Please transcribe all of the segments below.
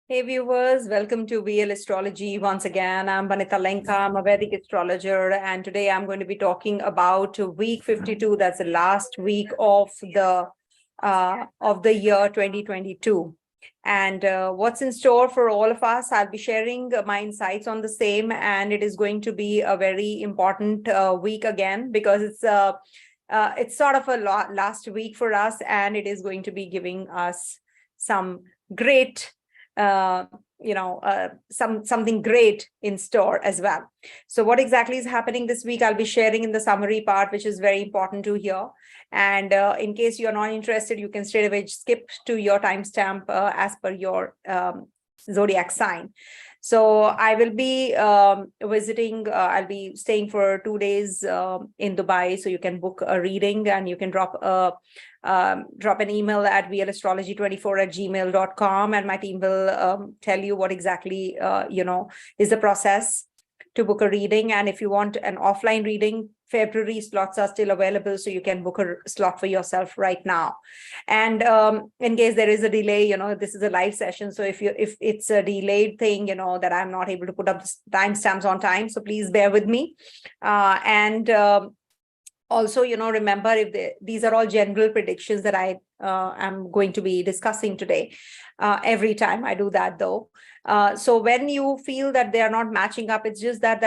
Hey viewers, welcome to VL Astrology. Once again, I'm Vanita Lenka. I'm a Vedic astrologer, and today I'm going to be talking about week 52. That's the last week of the year 2022. And what's in store for all of us? I'll be sharing my insights on the same, and it is going to be a very important week again because it's sort of a last week for us, and it is going to be giving us some great something great in store as well. So what exactly is happening this week, I'll be sharing in the summary part, which is very important to hear. And in case you're not interested, you can straight away skip to your timestamp as per your zodiac sign. So I will be visiting, I'll be staying for 2 days in Dubai. So you can book a reading and you can drop an email at vlastrology24@gmail.com, and my team will tell you what exactly, is the process to book a reading. And if you want an offline reading, February slots are still available, so you can book a slot for yourself right now. And in case there is a delay, this is a live session, so if it's a delayed thing, that I'm not able to put up the timestamps on time, so please bear with me. Also, remember, these are all general predictions that I am going to be discussing today. Every time I do that, though. So when you feel that they are not matching up, it's just that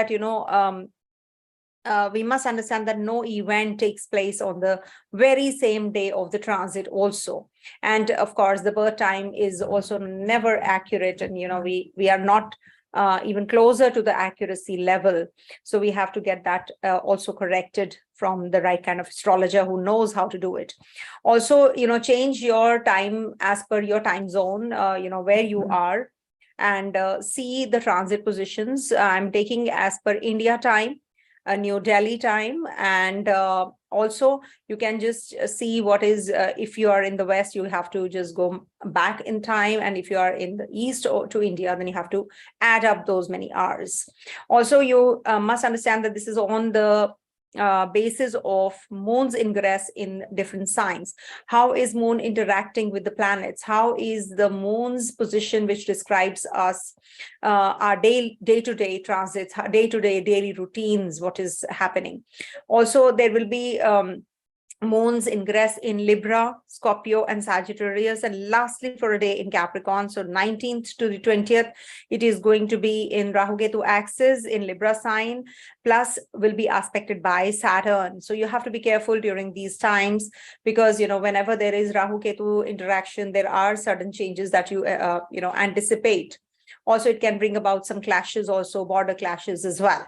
we must understand that no event takes place on the very same day of the transit also. And of course, the birth time is also never accurate. And, we are not even closer to the accuracy level. So we have to get that also corrected from the right kind of astrologer who knows how to do it. Also, change your time as per your time zone, where you are, and see the transit positions. I'm taking as per India time, New Delhi time, and also you can just see what is, if you are in the West, you have to just go back in time, and if you are in the East or to India, then you have to add up those many hours. Also, you must understand that this is on the basis of moon's ingress in different signs. How is moon interacting with the planets? How is the moon's position, which describes us, our day-to-day transits, day-to-day daily routines, what is happening? Also, there will be moon's ingress in Libra, Scorpio, and Sagittarius, and lastly for a day in Capricorn. So 19th to the 20th, it is going to be in Rahu Ketu axis in Libra sign, plus will be aspected by Saturn. So you have to be careful during these times, because whenever there is Rahu Ketu interaction, there are sudden changes that you anticipate. Also, it can bring about some clashes, also border clashes as well.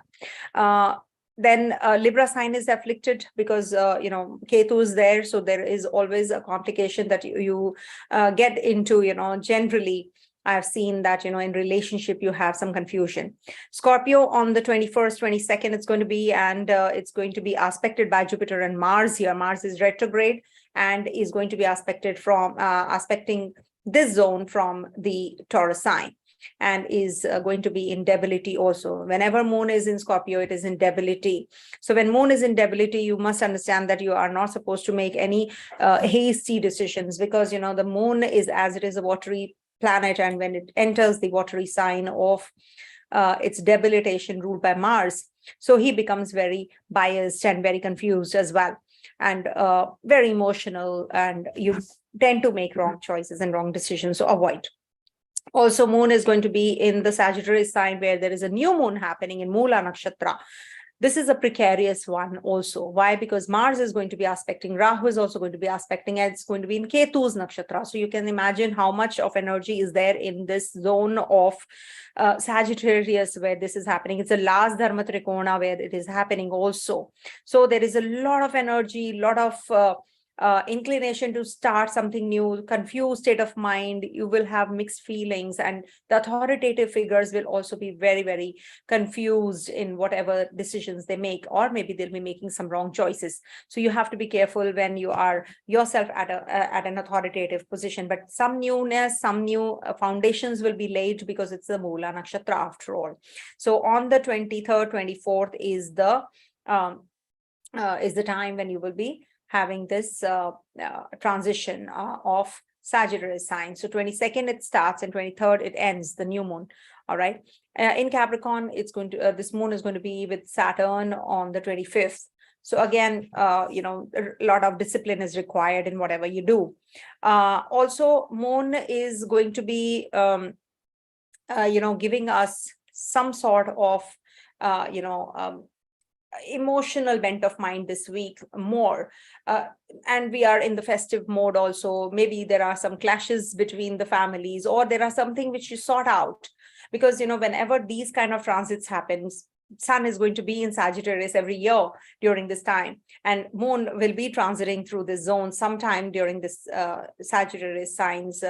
Then Libra sign is afflicted because, Ketu is there. So there is always a complication that you get into, generally. I've seen that, in relationship, you have some confusion. Scorpio on the 21st, 22nd, it's going to be, and it's going to be aspected by Jupiter and Mars here. Mars is retrograde and is going to be aspecting this zone from the Taurus sign, and is going to be in debility also. Whenever moon is in Scorpio, it is in debility. So when moon is in debility, you must understand that you are not supposed to make any hasty decisions, because, the moon is, as it is, a watery planet, and when it enters the watery sign of its debilitation ruled by Mars, so he becomes very biased and very confused as well, and very emotional, and you tend to make wrong choices and wrong decisions, so avoid. Also, moon is going to be in the Sagittarius sign, where there is a new moon happening in Mula Nakshatra. This is a precarious one also. Why? Because Mars is going to be aspecting, Rahu is also going to be aspecting, and it's going to be in Ketu's Nakshatra. So you can imagine how much of energy is there in this zone of Sagittarius where this is happening. It's a last Dharma Trikona where it is happening also. So there is a lot of energy, a lot of inclination to start something new, confused state of mind. You will have mixed feelings, and the authoritative figures will also be very, very confused in whatever decisions they make, or maybe they'll be making some wrong choices. So you have to be careful when you are yourself at an authoritative position. But some newness, some new foundations will be laid, because it's the Mula Nakshatra after all. So on the 23rd, 24th is the time when you will be having this transition of Sagittarius sign. So 22nd it starts and 23rd it ends, the new moon. All right. In Capricorn, it's going to this moon is going to be with Saturn on the 25th. So again, you know, a lot of discipline is required in whatever you do. Also, moon is going to be, you know, giving us some sort of, you know, emotional bent of mind this week more, and we are in the festive mode also. Maybe there are some clashes between the families, or there are something which you sort out, because you know, whenever these kind of transits happens, Sun is going to be in Sagittarius every year during this time, and Moon will be transiting through this zone sometime during this Sagittarius signs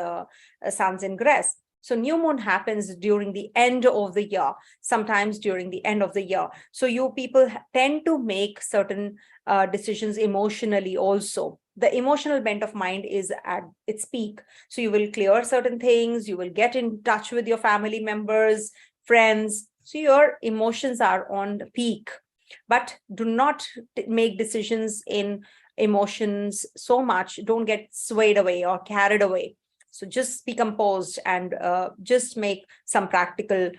Sun's ingress. So new moon happens during the end of the year, sometimes during the end of the year. So you people tend to make certain decisions emotionally also. The emotional bent of mind is at its peak. So you will clear certain things, you will get in touch with your family members, friends. So your emotions are on the peak, but do not make decisions in emotions so much. Don't get swayed away or carried away. So just be composed and just make some practical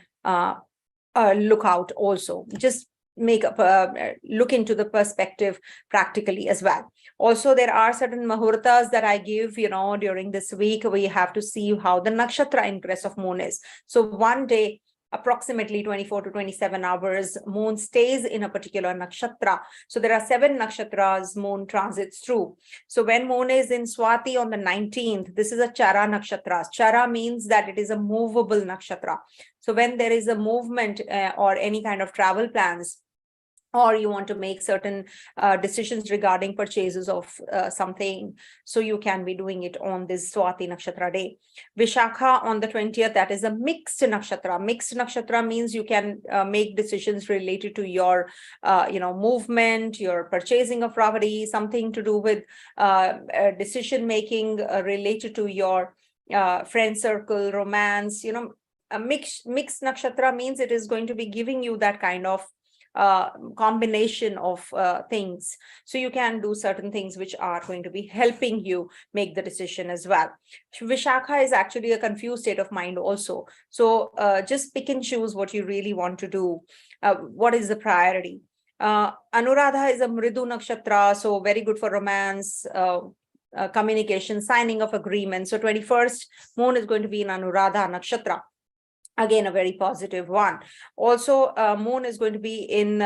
lookout also. Just make a look into the perspective practically as well. Also, there are certain muhurtas that I give, you know, during this week. We have to see how the nakshatra ingress of moon is. So one day, approximately 24 to 27 hours, moon stays in a particular nakshatra. So there are 7 nakshatras moon transits through. So when moon is in Swati on the 19th, this is a Chara nakshatra. Chara means that it is a movable nakshatra. So when there is a movement or any kind of travel plans, or you want to make certain decisions regarding purchases of something, so you can be doing it on this Swati Nakshatra day. Vishakha on the 20th, that is a mixed nakshatra. Mixed nakshatra means you can make decisions related to your, you know, movement, your purchasing of property, something to do with decision making related to your friend circle, romance. You know, a mixed nakshatra means it is going to be giving you that kind of combination of things. So you can do certain things which are going to be helping you make the decision as well. Vishakha is actually a confused state of mind also. So just pick and choose what you really want to do. What is the priority? Anuradha is a Mridu nakshatra, so very good for romance, communication, signing of agreements. So 21st moon is going to be in Anuradha nakshatra. Again, a very positive one. Also, moon is going to be in,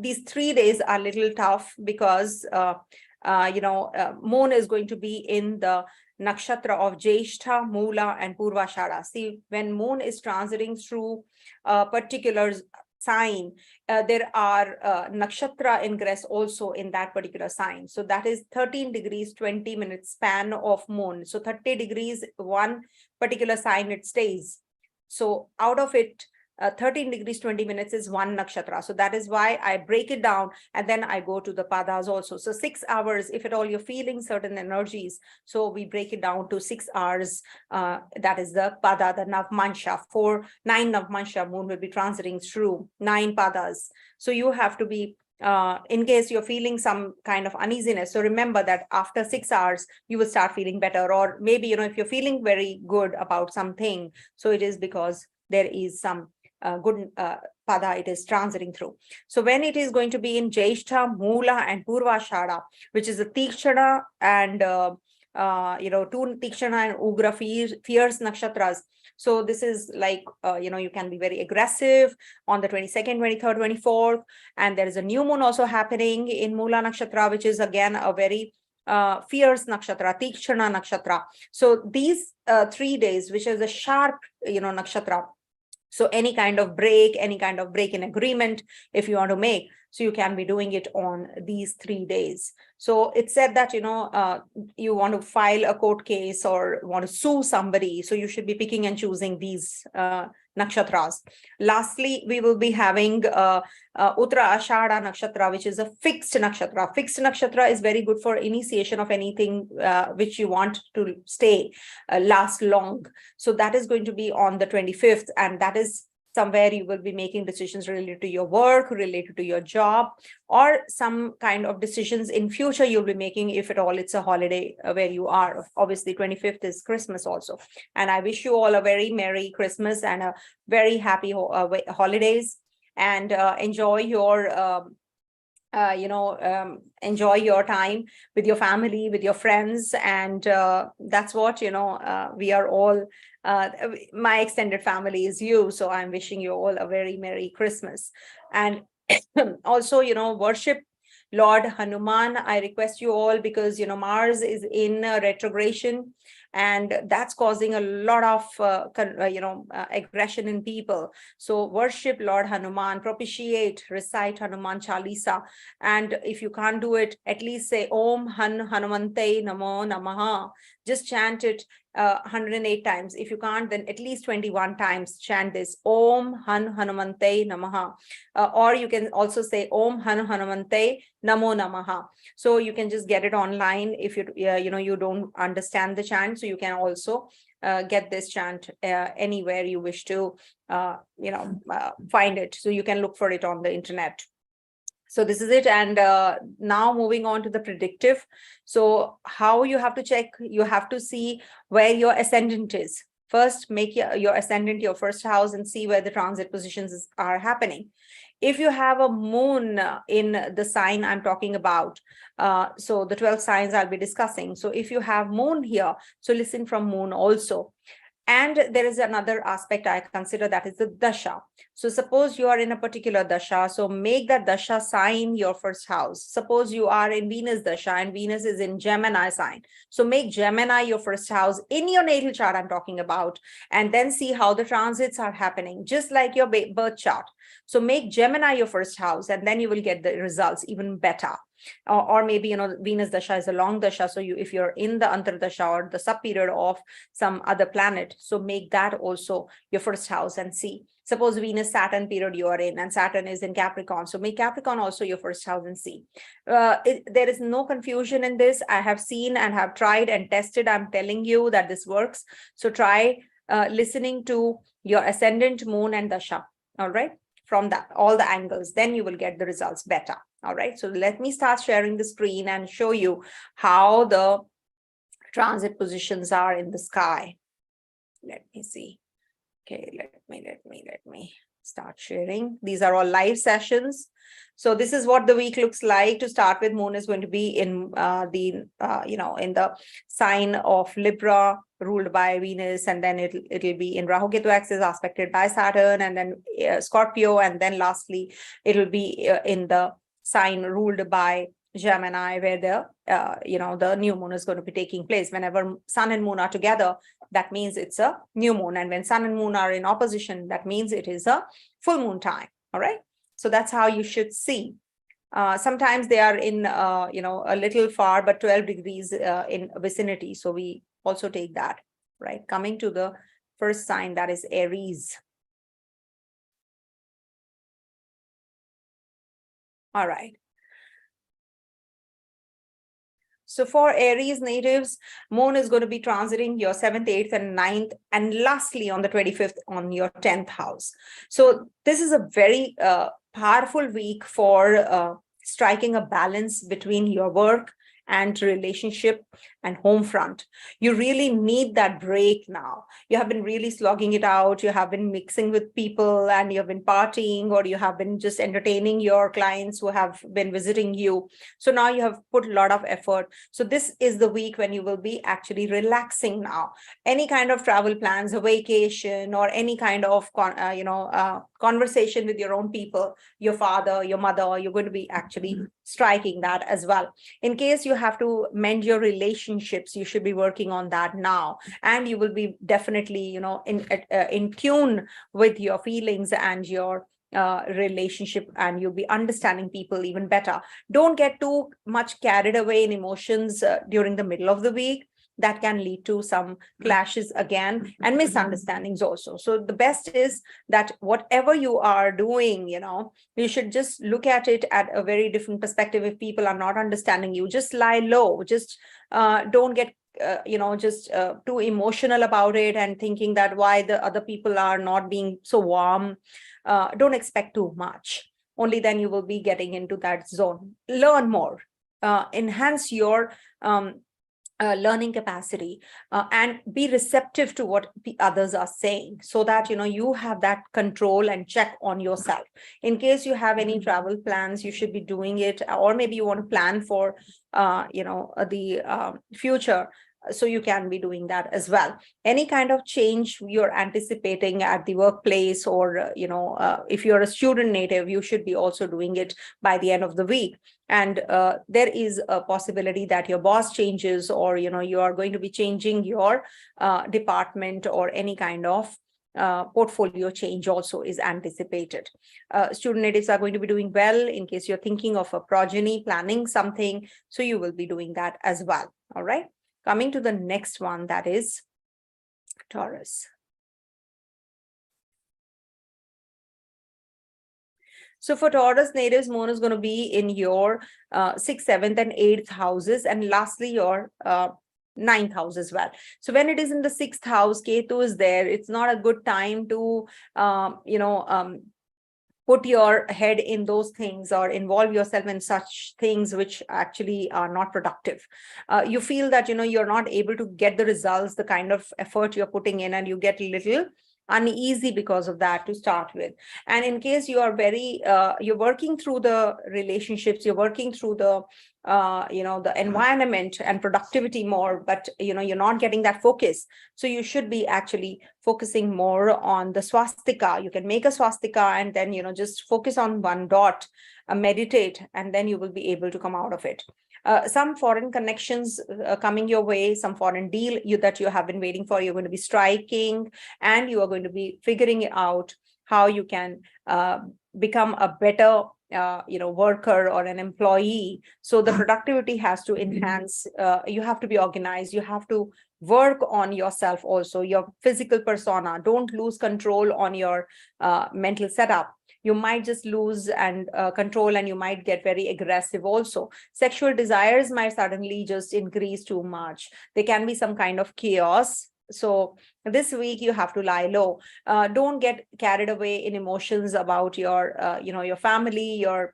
these 3 days are a little tough because, you know, moon is going to be in the nakshatra of Jyeshtha, Mula, and Purvashada. See, when moon is transiting through a particular sign, there are nakshatra ingress also in that particular sign. So that is 13 degrees, 20 minutes span of moon. So 30 degrees, one particular sign it stays. So out of it, 13 degrees, 20 minutes is one nakshatra. So that is why I break it down and then I go to the padas also. So 6 hours, if at all you're feeling certain energies, so we break it down to 6 hours. That is the pada, the Navmansha. 9 Navmansha moon will be transiting through 9 padas. So you have to be, in case you're feeling some kind of uneasiness, so remember that after 6 hours you will start feeling better. Or maybe, you know, if you're feeling very good about something, so it is because there is some good pada it is transiting through. So when it is going to be in Jyeshtha, Mula, and Purvashada, which is a Tikshana and you know, 2 Tikshana and Ugra fierce nakshatras. So this is like, you know, you can be very aggressive on the 22nd, 23rd, 24th. And there is a new moon also happening in Mula Nakshatra, which is again a very fierce nakshatra, Tikshana nakshatra. So these 3 days, which is a sharp, you know, nakshatra. So any kind of break in agreement, if you want to make, so you can be doing it on these 3 days. So it said that, you know, you want to file a court case or want to sue somebody. So you should be picking and choosing these nakshatras. Lastly, we will be having Uttara Ashada nakshatra, which is a fixed nakshatra. Fixed nakshatra is very good for initiation of anything which you want to stay, last long. So that is going to be on the 25th, and that is somewhere you will be making decisions related to your work, related to your job, or some kind of decisions in future you'll be making, if at all it's a holiday where you are. Obviously 25th is Christmas also, and I wish you all a very Merry Christmas and a very happy holidays, and enjoy your enjoy your time with your family, with your friends, and that's what, we are all, my extended family is you, so I'm wishing you all a very Merry Christmas. And also, worship Lord Hanuman. I request you all, because Mars is in retrogression, and that's causing a lot of aggression in people. So worship Lord Hanuman, propitiate, recite Hanuman Chalisa, and if you can't do it, at least say Om Hanumate Namo NAMAH. Just chant it 108 times. If you can't, then at least 21 times chant this Om Hanumate Namaha. Or you can also say Om Hanumate Namo NAMAH. So you can just get it online if you don't understand the chant. So you can also get this chant anywhere you wish to find it. So you can look for it on the internet. So this is it. And now moving on to the predictive. So how you have to check, you have to see where your ascendant is. First, make your ascendant your first house and see where the transit positions are happening. If you have a moon in the sign I'm talking about, so the 12 signs I'll be discussing. So if you have moon here, so listen from moon also. And there is another aspect I consider, that is the Dasha. So suppose you are in a particular Dasha, so make that Dasha sign your first house. Suppose you are in Venus Dasha and Venus is in Gemini sign. So make Gemini your first house in your natal chart I'm talking about, and then see how the transits are happening, just like your birth chart. So make Gemini your first house, and then you will get the results even better. Or maybe, Venus Dasha is a long Dasha. So if you're in the Antardasha or the sub period of some other planet, so make that also your first house and see. Suppose Venus Saturn period you are in, and Saturn is in Capricorn. So make Capricorn also your first house and see. There is no confusion in this. I have seen and have tried and tested. I'm telling you that this works. So try listening to your ascendant, moon, and Dasha. All right. From all the angles, then you will get the results better. All right, so let me start sharing the screen and show you how the transit positions are in the sky. Let me see. Okay, let me start sharing. These are all live sessions. So this is what the week looks like. To start with, moon is going to be in in the sign of Libra, ruled by Venus, and then it'll be in Rahu Ketu axis, aspected by Saturn, and then Scorpio, and then lastly it'll be in the sign ruled by Gemini, where the new moon is going to be taking place. Whenever sun and moon are together, that means it's a new moon, and when sun and moon are in opposition, that means it is a full moon time. All right, so that's how you should see. Sometimes they are in a little far, but 12 degrees in vicinity, so we also take that. Right, coming to the first sign, that is Aries. All right. So for Aries natives, moon is going to be transiting your 7th, 8th, and 9th, and lastly on the 25th on your 10th house. So this is a very powerful week for striking a balance between your work and relationship and home front. You really need that break now. You have been really slogging it out. You have been mixing with people, and you have been partying, or you have been just entertaining your clients who have been visiting you. So now you have put a lot of effort. So this is the week when you will be actually relaxing now. Any kind of travel plans, a vacation, or any kind of conversation with your own people, your father, your mother, you're going to be actually striking that as well. In case you have to mend your relationships, you should be working on that now, and you will be definitely in tune with your feelings and your relationship, and you'll be understanding people even better. Don't get too much carried away in emotions during the middle of the week. That can lead to some clashes again and misunderstandings also. So the best is that whatever you are doing, you should just look at it at a very different perspective. If people are not understanding you, just lie low. Just don't get just too emotional about it and thinking that why the other people are not being so warm. Don't expect too much. Only then you will be getting into that zone. Learn more, enhance your learning capacity, and be receptive to what the others are saying, so that you have that control and check on yourself. In case you have any travel plans, you should be doing it, or maybe you want to plan for the future, so you can be doing that as well. Any kind of change you're anticipating at the workplace, or if you're a student native, you should be also doing it by the end of the week. And there is a possibility that your boss changes, or you are going to be changing your department, or any kind of portfolio change also is anticipated. Student natives are going to be doing well. In case you're thinking of a progeny, planning something, so you will be doing that as well. All right. Coming to the next one, that is Taurus. So for Taurus natives, Moon is going to be in your 6th, 7th, and 8th houses, and lastly your 9th house as well. So when it is in the 6th house, Ketu is there. It's not a good time to put your head in those things or involve yourself in such things which actually are not productive. You feel that you're not able to get the results, the kind of effort you're putting in, and you get a little uneasy because of that to start with. And in case you are you're working through the relationships, you're working through the the environment and productivity more, but you're not getting that focus. So you should be actually focusing more on the swastika. You can make a swastika and then just focus on one dot, meditate, and then you will be able to come out of it. Some foreign connections coming your way, some foreign deal that you have been waiting for, you're going to be striking, and you are going to be figuring out how you can become a better worker or an employee. So the productivity has to enhance. You have to be organized. You have to work on yourself also, your physical persona. Don't lose control on your mental setup. You might just lose and control, and you might get very aggressive also. Sexual desires might suddenly just increase too much. There can be some kind of chaos. So this week you have to lie low. Don't get carried away in emotions about your your family, your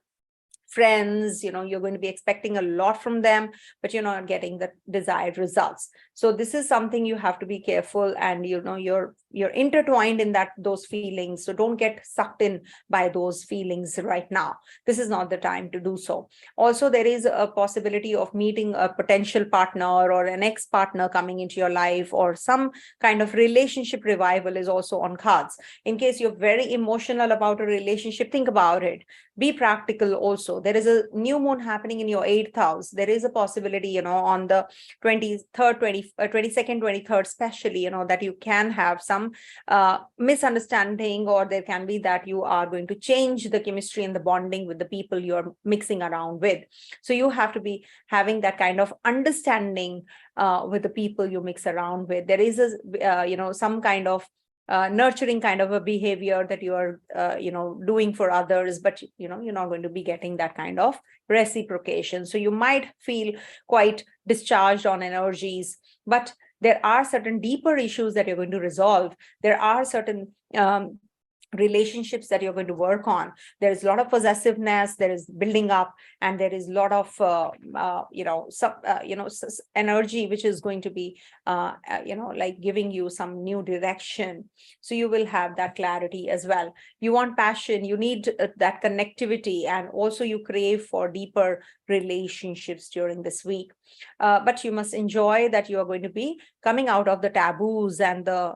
friends. You're going to be expecting a lot from them, but you're not getting the desired results. So this is something you have to be careful, and you're intertwined in those feelings. So don't get sucked in by those feelings right now. This is not the time to do so. Also, there is a possibility of meeting a potential partner or an ex-partner coming into your life, or some kind of relationship revival is also on cards. In case you're very emotional about a relationship, think about it. Be practical also. There is a new moon happening in your 8th house. There is a possibility, on the 23rd, 22nd, 23rd, especially, that you can have some misunderstanding, or there can be that you are going to change the chemistry and the bonding with the people you're mixing around with. So you have to be having that kind of understanding with the people you mix around with. There is some kind of nurturing kind of a behavior that you are doing for others, but you're not going to be getting that kind of reciprocation. So you might feel quite discharged on energies, but there are certain deeper issues that you're going to resolve. There are certain relationships that you're going to work on. There is a lot of possessiveness, there is building up, and there is a lot of energy which is going to be like giving you some new direction. So you will have that clarity as well. You want passion, you need that connectivity, and also you crave for deeper relationships during this week. But you must enjoy that you are going to be coming out of the taboos and the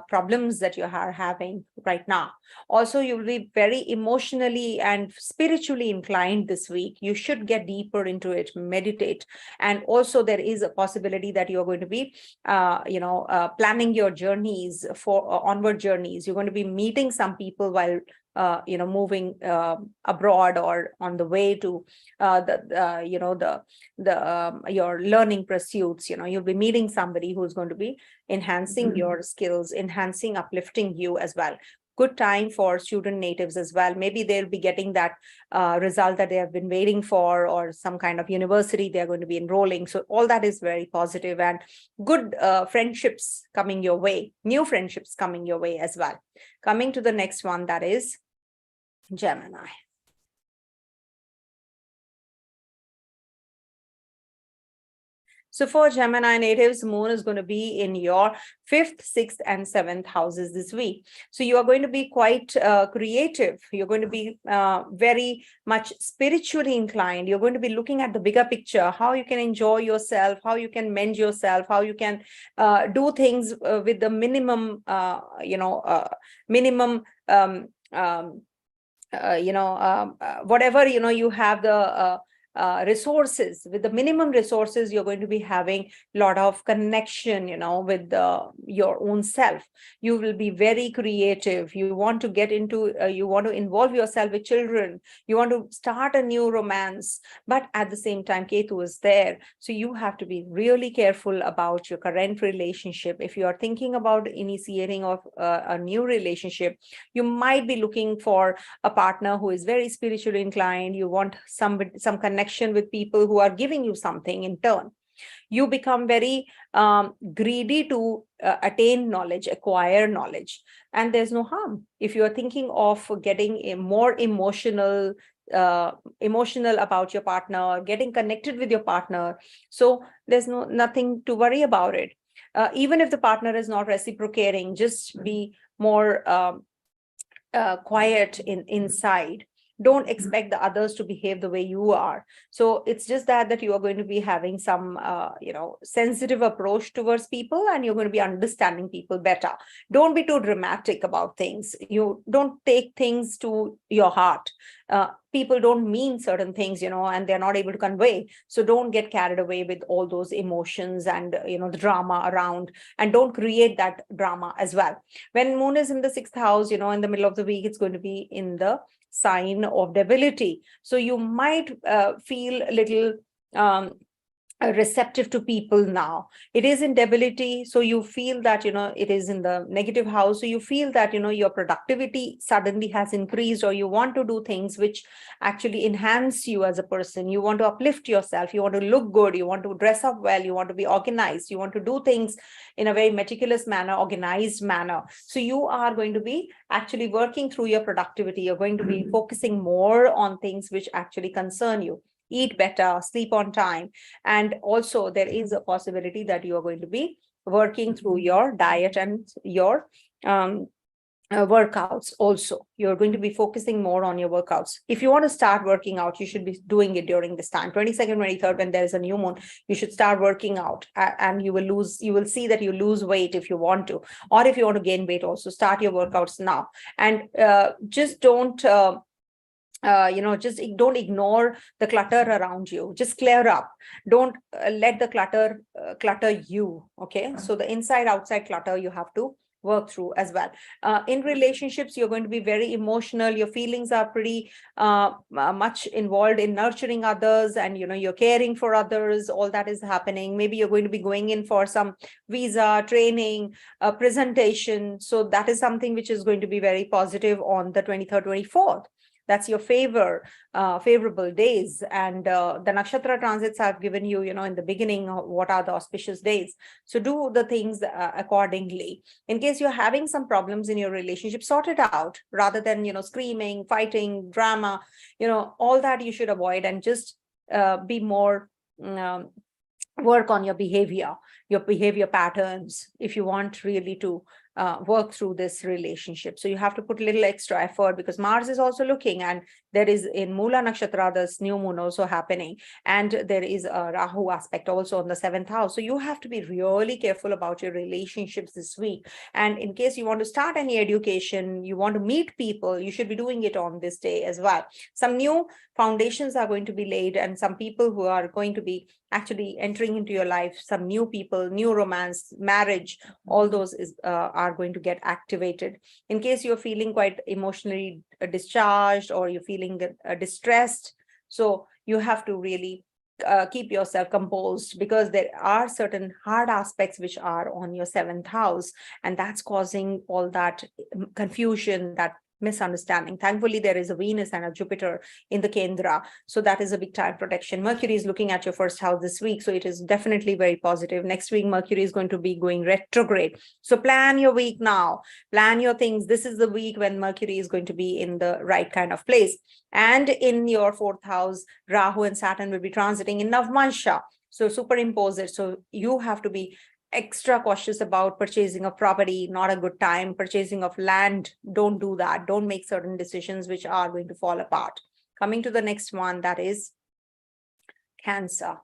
problems that you are having right now. Also, you will be very emotionally and spiritually inclined this week. You should get deeper into it, meditate. And also there is a possibility that you're going to be, planning your journeys for onward journeys. You're going to be meeting some people while moving abroad or on the way to your learning pursuits. You'll be meeting somebody who's going to be enhancing your skills, enhancing, uplifting you as well. good time for student natives as well. Maybe they'll be getting that result that they have been waiting for, or some kind of university they're going to be enrolling. So all that is very positive, and good friendships coming your way, new friendships coming your way as well. Coming to the next one, that is Gemini. So for Gemini natives, Moon is going to be in your 5th, 6th, and 7th houses this week. So you are going to be quite creative. You're going to be very much spiritually inclined. You're going to be looking at the bigger picture, how you can enjoy yourself, how you can mend yourself, how you can do things with the minimum, whatever, you have the resources. With the minimum resources, you're going to be having a lot of connection, with your own self. You will be very creative. You want to get into, you want to involve yourself with children. You want to start a new romance, but at the same time, Ketu is there. So you have to be really careful about your current relationship. If you are thinking about initiating of a new relationship, you might be looking for a partner who is very spiritually inclined. You want some connection with people who are giving you something in turn. You become very greedy to attain knowledge, acquire knowledge, and there's no harm. If you are thinking of getting a more emotional about your partner, getting connected with your partner, so there's nothing to worry about it. Even if the partner is not reciprocating, just be more quiet inside. Don't expect the others to behave the way you are. So it's just that you are going to be having some sensitive approach towards people, and you're going to be understanding people better. Don't be too dramatic about things. You don't take things to your heart. People don't mean certain things, and they're not able to convey. So don't get carried away with all those emotions and the drama around, and don't create that drama as well. When Moon is in the 6th house, in the middle of the week, it's going to be in the sign of debility. So you might feel a little receptive to people now. It is in debility, so you feel that it is in the negative house, so you feel that your productivity suddenly has increased, or you want to do things which actually enhance you as a person. You want to uplift yourself, you want to look good, you want to dress up well, you want to be organized, you want to do things in a very meticulous manner, organized manner. So you are going to be actually working through your productivity. You're going to be focusing more on things which actually concern you. Eat better, sleep on time. And also there is a possibility that you are going to be working through your diet and your workouts also. You're going to be focusing more on your workouts. If you want to start working out, you should be doing it during this time, 22nd, 23rd, when there is a new moon. You should start working out, and you will see that you lose weight if you want to, or if you want to gain weight also. Start your workouts now, and just don't just don't ignore the clutter around you. Just clear up. Don't let the clutter clutter you. Okay, so the inside outside clutter you have to work through as well. In relationships, you're going to be very emotional. Your feelings are pretty much involved in nurturing others, and you're caring for others. All that is happening. Maybe you're going to be going in for some visa training, presentation. So that is something which is going to be very positive on the 23rd, 24th. That's your favorable days. And the nakshatra transits have given you, in the beginning, what are the auspicious days. So do the things accordingly. In case you're having some problems in your relationship, sort it out rather than, screaming, fighting, drama, all that you should avoid, and just be more work on your behavior patterns, if you want really to work through this relationship. So you have to put a little extra effort, because Mars is also looking, and there is in Mula Nakshatra this new moon also happening, and there is a Rahu aspect also on the 7th house. So you have to be really careful about your relationships this week. And in case you want to start any education, you want to meet people, you should be doing it on this day as well. Some new foundations are going to be laid, and some people who are going to be actually entering into your life, some new people, new romance, marriage, all those are going to get activated. In case you're feeling quite emotionally discharged, or you're feeling distressed, so you have to really keep yourself composed, because there are certain hard aspects which are on your 7th house, and that's causing all that confusion, that misunderstanding. Thankfully, there is a Venus and a Jupiter in the Kendra, so that is a big time protection. Mercury is looking at your 1st house this week, so it is definitely very positive. Next week, Mercury is going to be going retrograde, so plan your week now, plan your things. This is the week when Mercury is going to be in the right kind of place. And in your 4th house, Rahu and Saturn will be transiting in Navmansha, so superimpose it. So you have to be extra cautious about purchasing of property. Not a good time. Purchasing of land, don't do that. Don't make certain decisions which are going to fall apart. Coming to the next one, that is Cancer.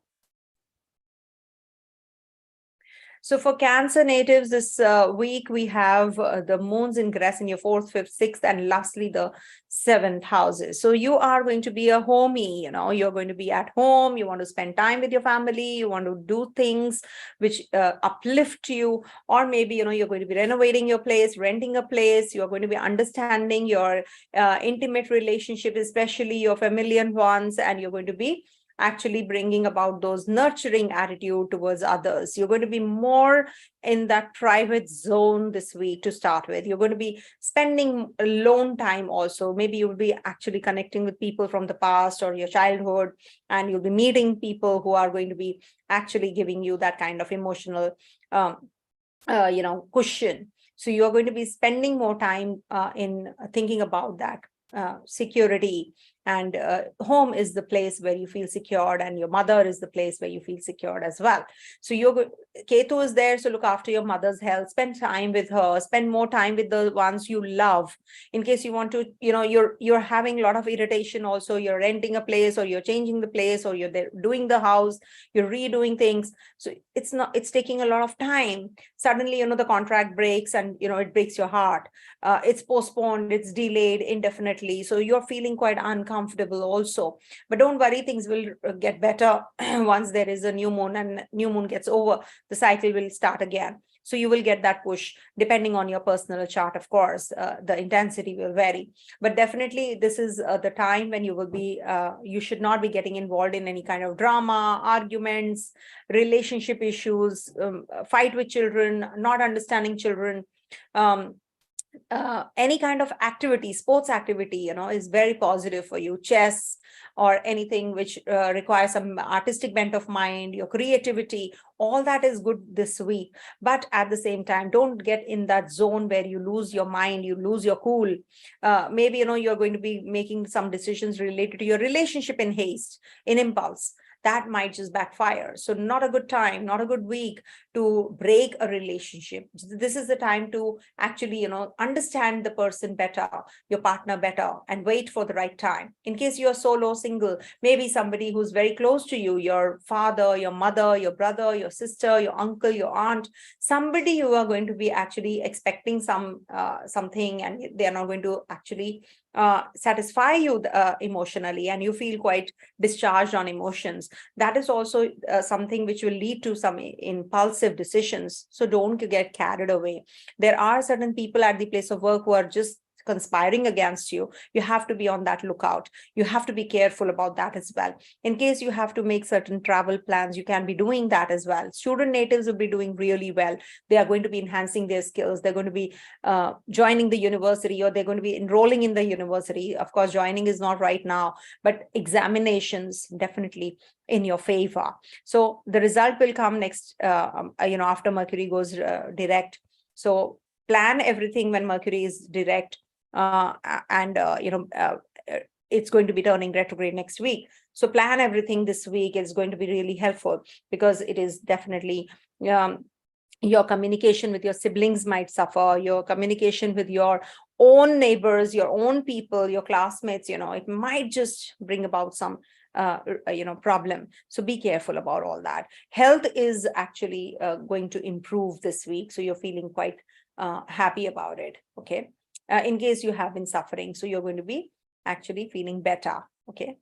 So for Cancer natives, this week we have the moon's ingress in your 4th, 5th, 6th, and lastly the 7th houses. So you are going to be a homie, you're going to be at home. You want to spend time with your family. You want to do things which uplift you, or maybe, you're going to be renovating your place, renting a place. You're going to be understanding your intimate relationship, especially your familiar ones, and you're going to be actually bringing about those nurturing attitude towards others. You're going to be more in that private zone this week to start with. You're going to be spending alone time also. Maybe you'll be actually connecting with people from the past or your childhood, and you'll be meeting people who are going to be actually giving you that kind of emotional cushion. So you're going to be spending more time in thinking about that security, and home is the place where you feel secured, and your mother is the place where you feel secured as well. So Ketu is there, so look after your mother's health, spend time with her, spend more time with the ones you love. In case you want to, you're having a lot of irritation also, you're renting a place, or you're changing the place, or you're there doing the house, you're redoing things, so it's taking a lot of time. Suddenly, the contract breaks, and it breaks your heart. It's postponed, it's delayed indefinitely, so you're feeling quite uncomfortable also. But don't worry, things will get better once there is a new moon, and new moon gets over, the cycle will start again. So you will get that push depending on your personal chart. Of course, the intensity will vary, but definitely this is the time when you will be, you should not be getting involved in any kind of drama, arguments, relationship issues, fight with children, not understanding children. Any kind of activity, sports activity, is very positive for you. Chess or anything which requires some artistic bent of mind, your creativity, all that is good this week. But at the same time, don't get in that zone where you lose your mind, you lose your cool. Maybe, you're going to be making some decisions related to your relationship in haste, in impulse. That might just backfire. So not a good time, not a good week to break a relationship. This is the time to actually, understand the person better, your partner better, and wait for the right time. In case you're solo, single, maybe somebody who's very close to you, your father, your mother, your brother, your sister, your uncle, your aunt, somebody you are going to be actually expecting something, and they are not going to actually satisfy you emotionally, and you feel quite discharged on emotions. That is also something which will lead to some impulsive decisions. So don't get carried away. There are certain people at the place of work who are just conspiring against you. You have to be on that lookout. You have to be careful about that as well. In case you have to make certain travel plans, you can be doing that as well. Student natives will be doing really well. They are going to be enhancing their skills. They're going to be joining the university, or they're going to be enrolling in the university. Of course, joining is not right now, but examinations definitely in your favor. So the result will come next, after Mercury goes direct. So plan everything when Mercury is direct. It's going to be turning retrograde next week. So plan everything this week. Is going to be really helpful, because it is definitely your communication with your siblings might suffer, your communication with your own neighbors, your own people, your classmates, it might just bring about some problem. So be careful about all that. Health is actually going to improve this week, so you're feeling quite happy about it. Okay. In case you have been suffering, so you're going to be actually feeling better. Okay.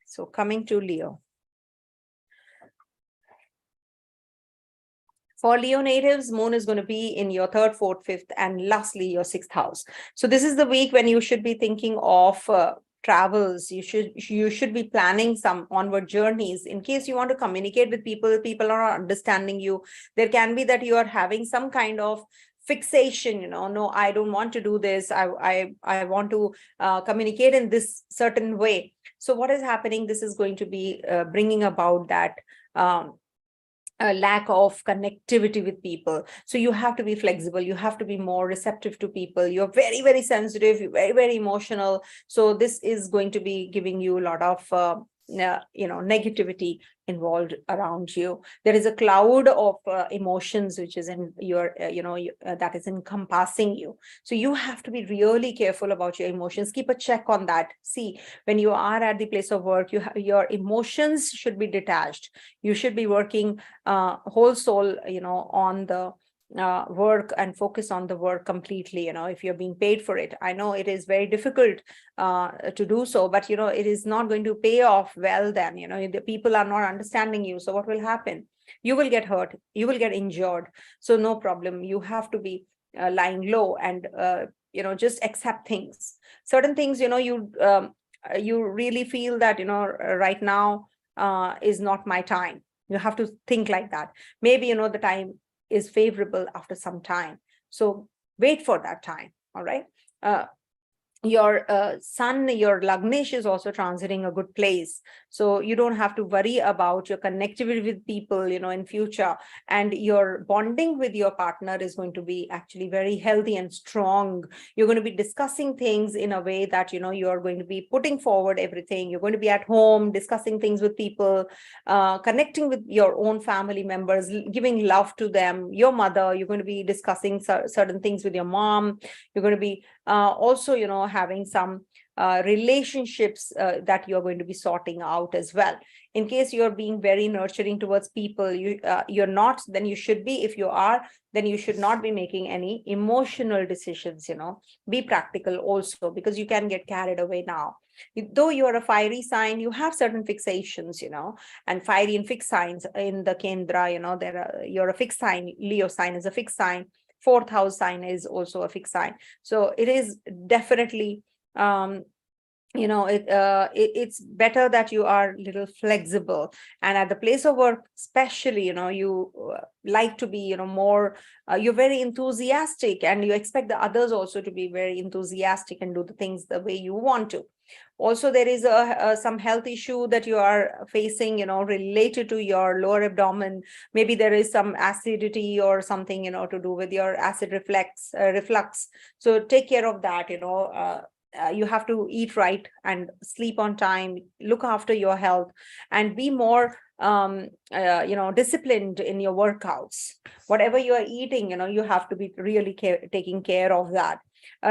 So coming to Leo. For Leo natives, moon is going to be in your 3rd, 4th, 5th, and lastly your 6th house. So this is the week when you should be thinking of travels. You should be planning some onward journeys. In case you want to communicate with people, people are not understanding you. There can be that you are having some kind of fixation, no, I don't want to do this. I want to communicate in this certain way. So what is happening? This is going to be bringing about that a lack of connectivity with people. So you have to be flexible. You have to be more receptive to people. You're very, very sensitive. You're very, very emotional. So this is going to be giving you a lot of, negativity involved around you. There is a cloud of emotions which is in your, that is encompassing you. So you have to be really careful about your emotions. Keep a check on that. See, when you are at the place of work, your emotions should be detached. You should be working whole soul, on the work and focus on the work completely. If you're being paid for it, I know it is very difficult to do so, but it is not going to pay off well. Then the people are not understanding you. So what will happen? You will get hurt, you will get injured. So no problem, you have to be lying low and just accept things. Certain things, you really feel that right now is not my time. You have to think like that. Maybe the time is favorable after some time. So wait for that time. All right. Your sun, your Lagnesh is also transiting a good place. So you don't have to worry about your connectivity with people, in future. And your bonding with your partner is going to be actually very healthy and strong. You're going to be discussing things in a way that, you're going to be putting forward everything. You're going to be at home, discussing things with people, connecting with your own family members, giving love to them, your mother. You're going to be discussing certain things with your mom. You're going to be also, having some relationships that you're going to be sorting out as well. In case you're being very nurturing towards people, you're not, then you should be. If you are, then you should not be making any emotional decisions. Be practical also, because you can get carried away now. Though you're a fiery sign, you have certain fixations, and fiery and fixed signs in the Kendra, you're a fixed sign. Leo sign is a fixed sign. Fourth house sign is also a fixed sign. So it is definitely, it's better that you are a little flexible. And at the place of work, especially, you like to be, more, you're very enthusiastic, and you expect the others also to be very enthusiastic and do the things the way you want to. Also, there is some health issue that you are facing, related to your lower abdomen. Maybe there is some acidity or something, to do with your acid reflux. So take care of that. You have to eat right and sleep on time, look after your health, and be more disciplined in your workouts. Whatever you are eating, you have to be really taking care of that.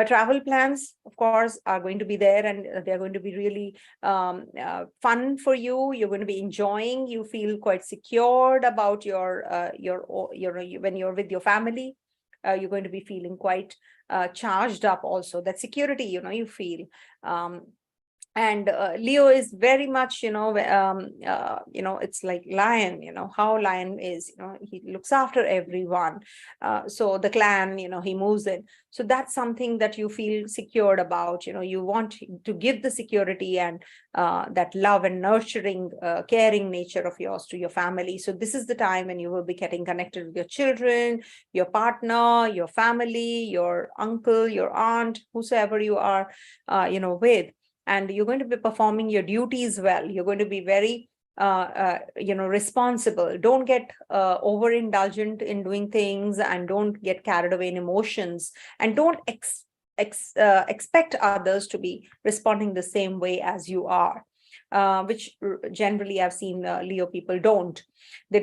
Travel plans, of course, are going to be there, and they're going to be really fun for you. You're going to be enjoying. You feel quite secured about your when you're with your family. You're going to be feeling quite charged up also. That security, you feel. And Leo is very much, it's like lion, how lion is, he looks after everyone. So the clan, he moves in. So that's something that you feel secured about. You want to give the security and that love and nurturing, caring nature of yours to your family. So this is the time when you will be getting connected with your children, your partner, your family, your uncle, your aunt, whosoever you are, with. And you're going to be performing your duties well. You're going to be very, responsible. Don't get overindulgent in doing things, and don't get carried away in emotions, and don't expect others to be responding the same way as you are. Which generally I've seen Leo people don't. They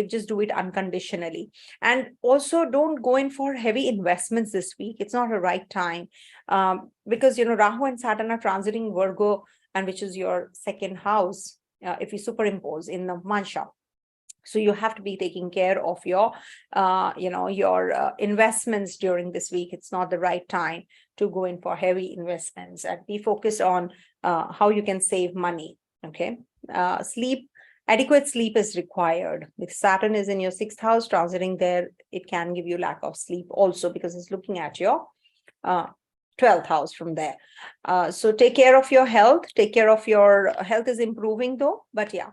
just do it unconditionally. And also, don't go in for heavy investments this week. It's not a right time, because Rahu and Saturn are transiting Virgo, and which is your second house, if you superimpose in the Mansha. So you have to be taking care of your, your investments during this week. It's not the right time to go in for heavy investments, and be focused on how you can save money. Okay. Adequate sleep is required. If Saturn is in your sixth house transiting there, it can give you lack of sleep also, because it's looking at your 12th house from there. So take care of your health. Take care of your health is improving though, but yeah,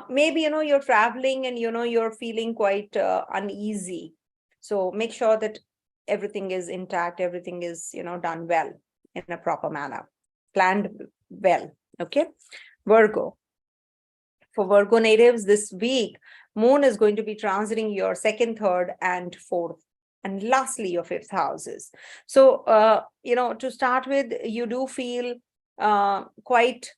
maybe, you're traveling and, you're feeling quite uneasy. So make sure that everything is intact, everything is, done well in a proper manner, planned well. Okay. Virgo. For Virgo natives this week, Moon is going to be transiting your second, third, and fourth, and lastly, your fifth houses. So, to start with, you do feel quite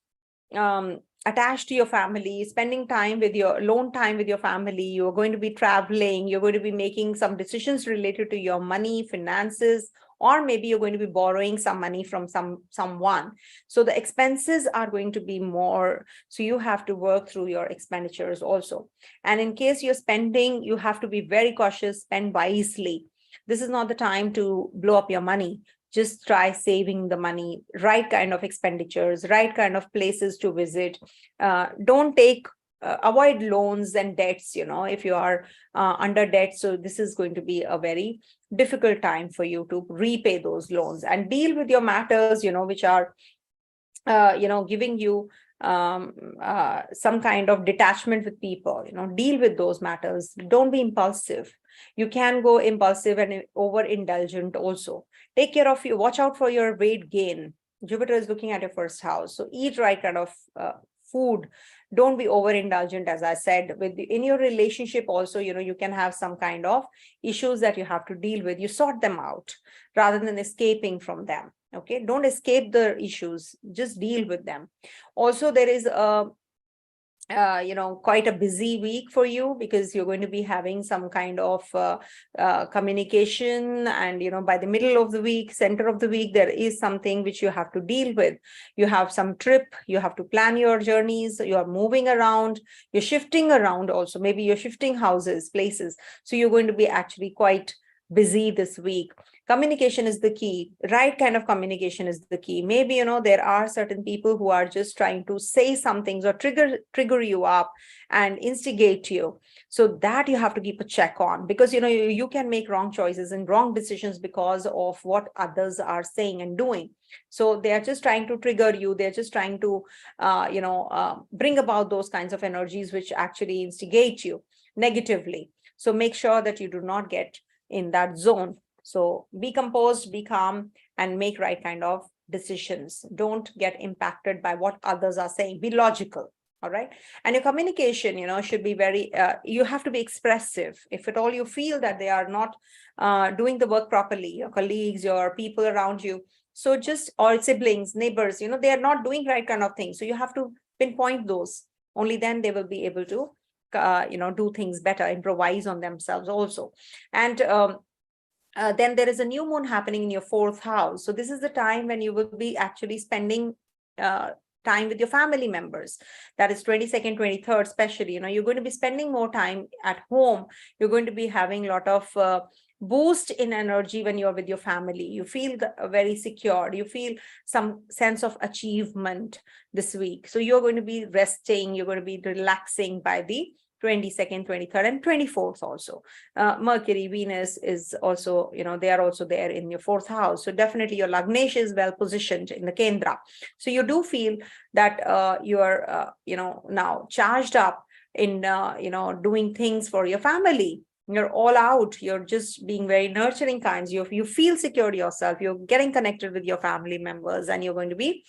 attached to your family, spending time with your alone time with your family. You're going to be traveling, you're going to be making some decisions related to your money, finances, or maybe you're going to be borrowing some money from someone. So the expenses are going to be more. So you have to work through your expenditures also. And in case you're spending, you have to be very cautious, spend wisely. This is not the time to blow up your money. Just try saving the money, right kind of expenditures, right kind of places to visit. Don't avoid loans and debts, if you are under debt. So this is going to be a very difficult time for you to repay those loans and deal with your matters, which are, giving you some kind of detachment with people. Deal with those matters. Don't be impulsive. You can go impulsive and overindulgent also. Take care of you. Watch out for your weight gain. Jupiter is looking at your first house. So eat right kind of food. Don't be overindulgent, as I said. In your relationship also, you can have some kind of issues that you have to deal with. You sort them out rather than escaping from them. Okay, don't escape the issues, just deal with them. Also, there is quite a busy week for you, because you're going to be having some kind of communication, and by the middle of the week, center of the week, there is something which you have to deal with. You have some trip, you have to plan your journeys, you are moving around, you're shifting around also, maybe you're shifting houses, places. So you're going to be actually quite busy this week. Communication is the key. Right kind of communication is the key. Maybe, there are certain people who are just trying to say some things or trigger you up and instigate you. So that you have to keep a check on, because, you can make wrong choices and wrong decisions because of what others are saying and doing. So they are just trying to trigger you. They're just trying to, bring about those kinds of energies which actually instigate you negatively. So make sure that you do not get in that zone. So be composed, be calm, and make right kind of decisions. Don't get impacted by what others are saying. Be logical. All right. And your communication, should be very, you have to be expressive. If at all you feel that they are not doing the work properly, your colleagues, your people around you, so just, or siblings, neighbors, they are not doing right kind of things. So you have to pinpoint those. Only then they will be able to do things better, improvise on themselves also. And then there is a new moon happening in your fourth house. So this is the time when you will be actually spending time with your family members. That is 22nd, 23rd, especially, you're going to be spending more time at home. You're going to be having a lot of boost in energy when you're with your family. You feel very secure. You feel some sense of achievement this week. So you're going to be resting. You're going to be relaxing by the 22nd, 23rd, and 24th also. Mercury, Venus is also, they are also there in your fourth house. So definitely your Lagnesh is well positioned in the Kendra. So you do feel that you are, now charged up in, doing things for your family. You're all out. You're just being very nurturing kinds. You feel secure yourself. You're getting connected with your family members, and you're going to be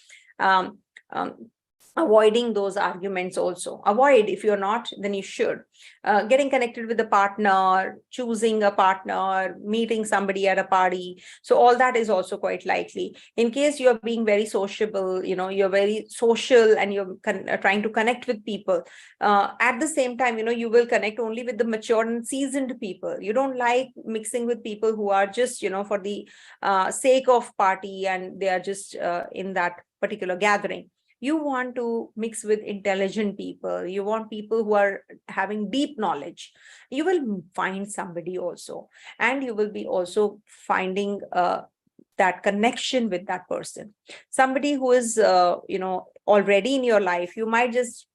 avoiding those arguments also. Avoid. If you're not, then you should. Getting connected with a partner, choosing a partner, meeting somebody at a party. So all that is also quite likely. In case you're being very sociable, you're very social and you're trying to connect with people. At the same time, you will connect only with the mature and seasoned people. You don't like mixing with people who are just, for the sake of party, and they are just in that particular gathering. You want to mix with intelligent people. You want people who are having deep knowledge. You will find somebody also, and you will be also finding that connection with that person. Somebody who is, already in your life. You might just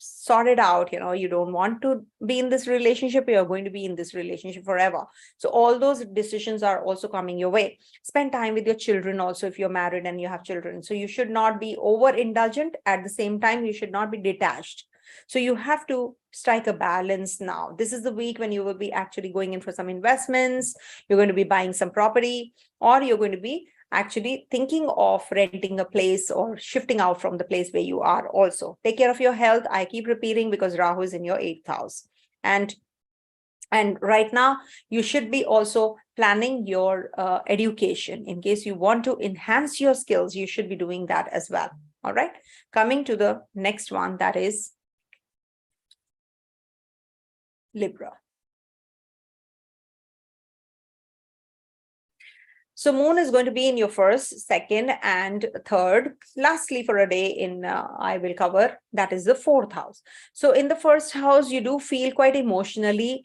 sort it out. You don't want to be in this relationship, you're going to be in this relationship forever. So all those decisions are also coming your way. Spend time with your children also if you're married and you have children. So you should not be overindulgent. At the same time, you should not be detached. So you have to strike a balance now. This is the week when you will be actually going in for some investments, you're going to be buying some property, or you're going to be actually thinking of renting a place or shifting out from the place where you are also. Take care of your health. I keep repeating because Rahu is in your 8th house. And right now, you should be also planning your education. In case you want to enhance your skills, you should be doing that as well. All right. Coming to the next one, that is Libra. So Moon is going to be in your 1st, 2nd, and 3rd. Lastly, for a day in I will cover, that is the 4th house. So in the 1st house, you do feel quite emotionally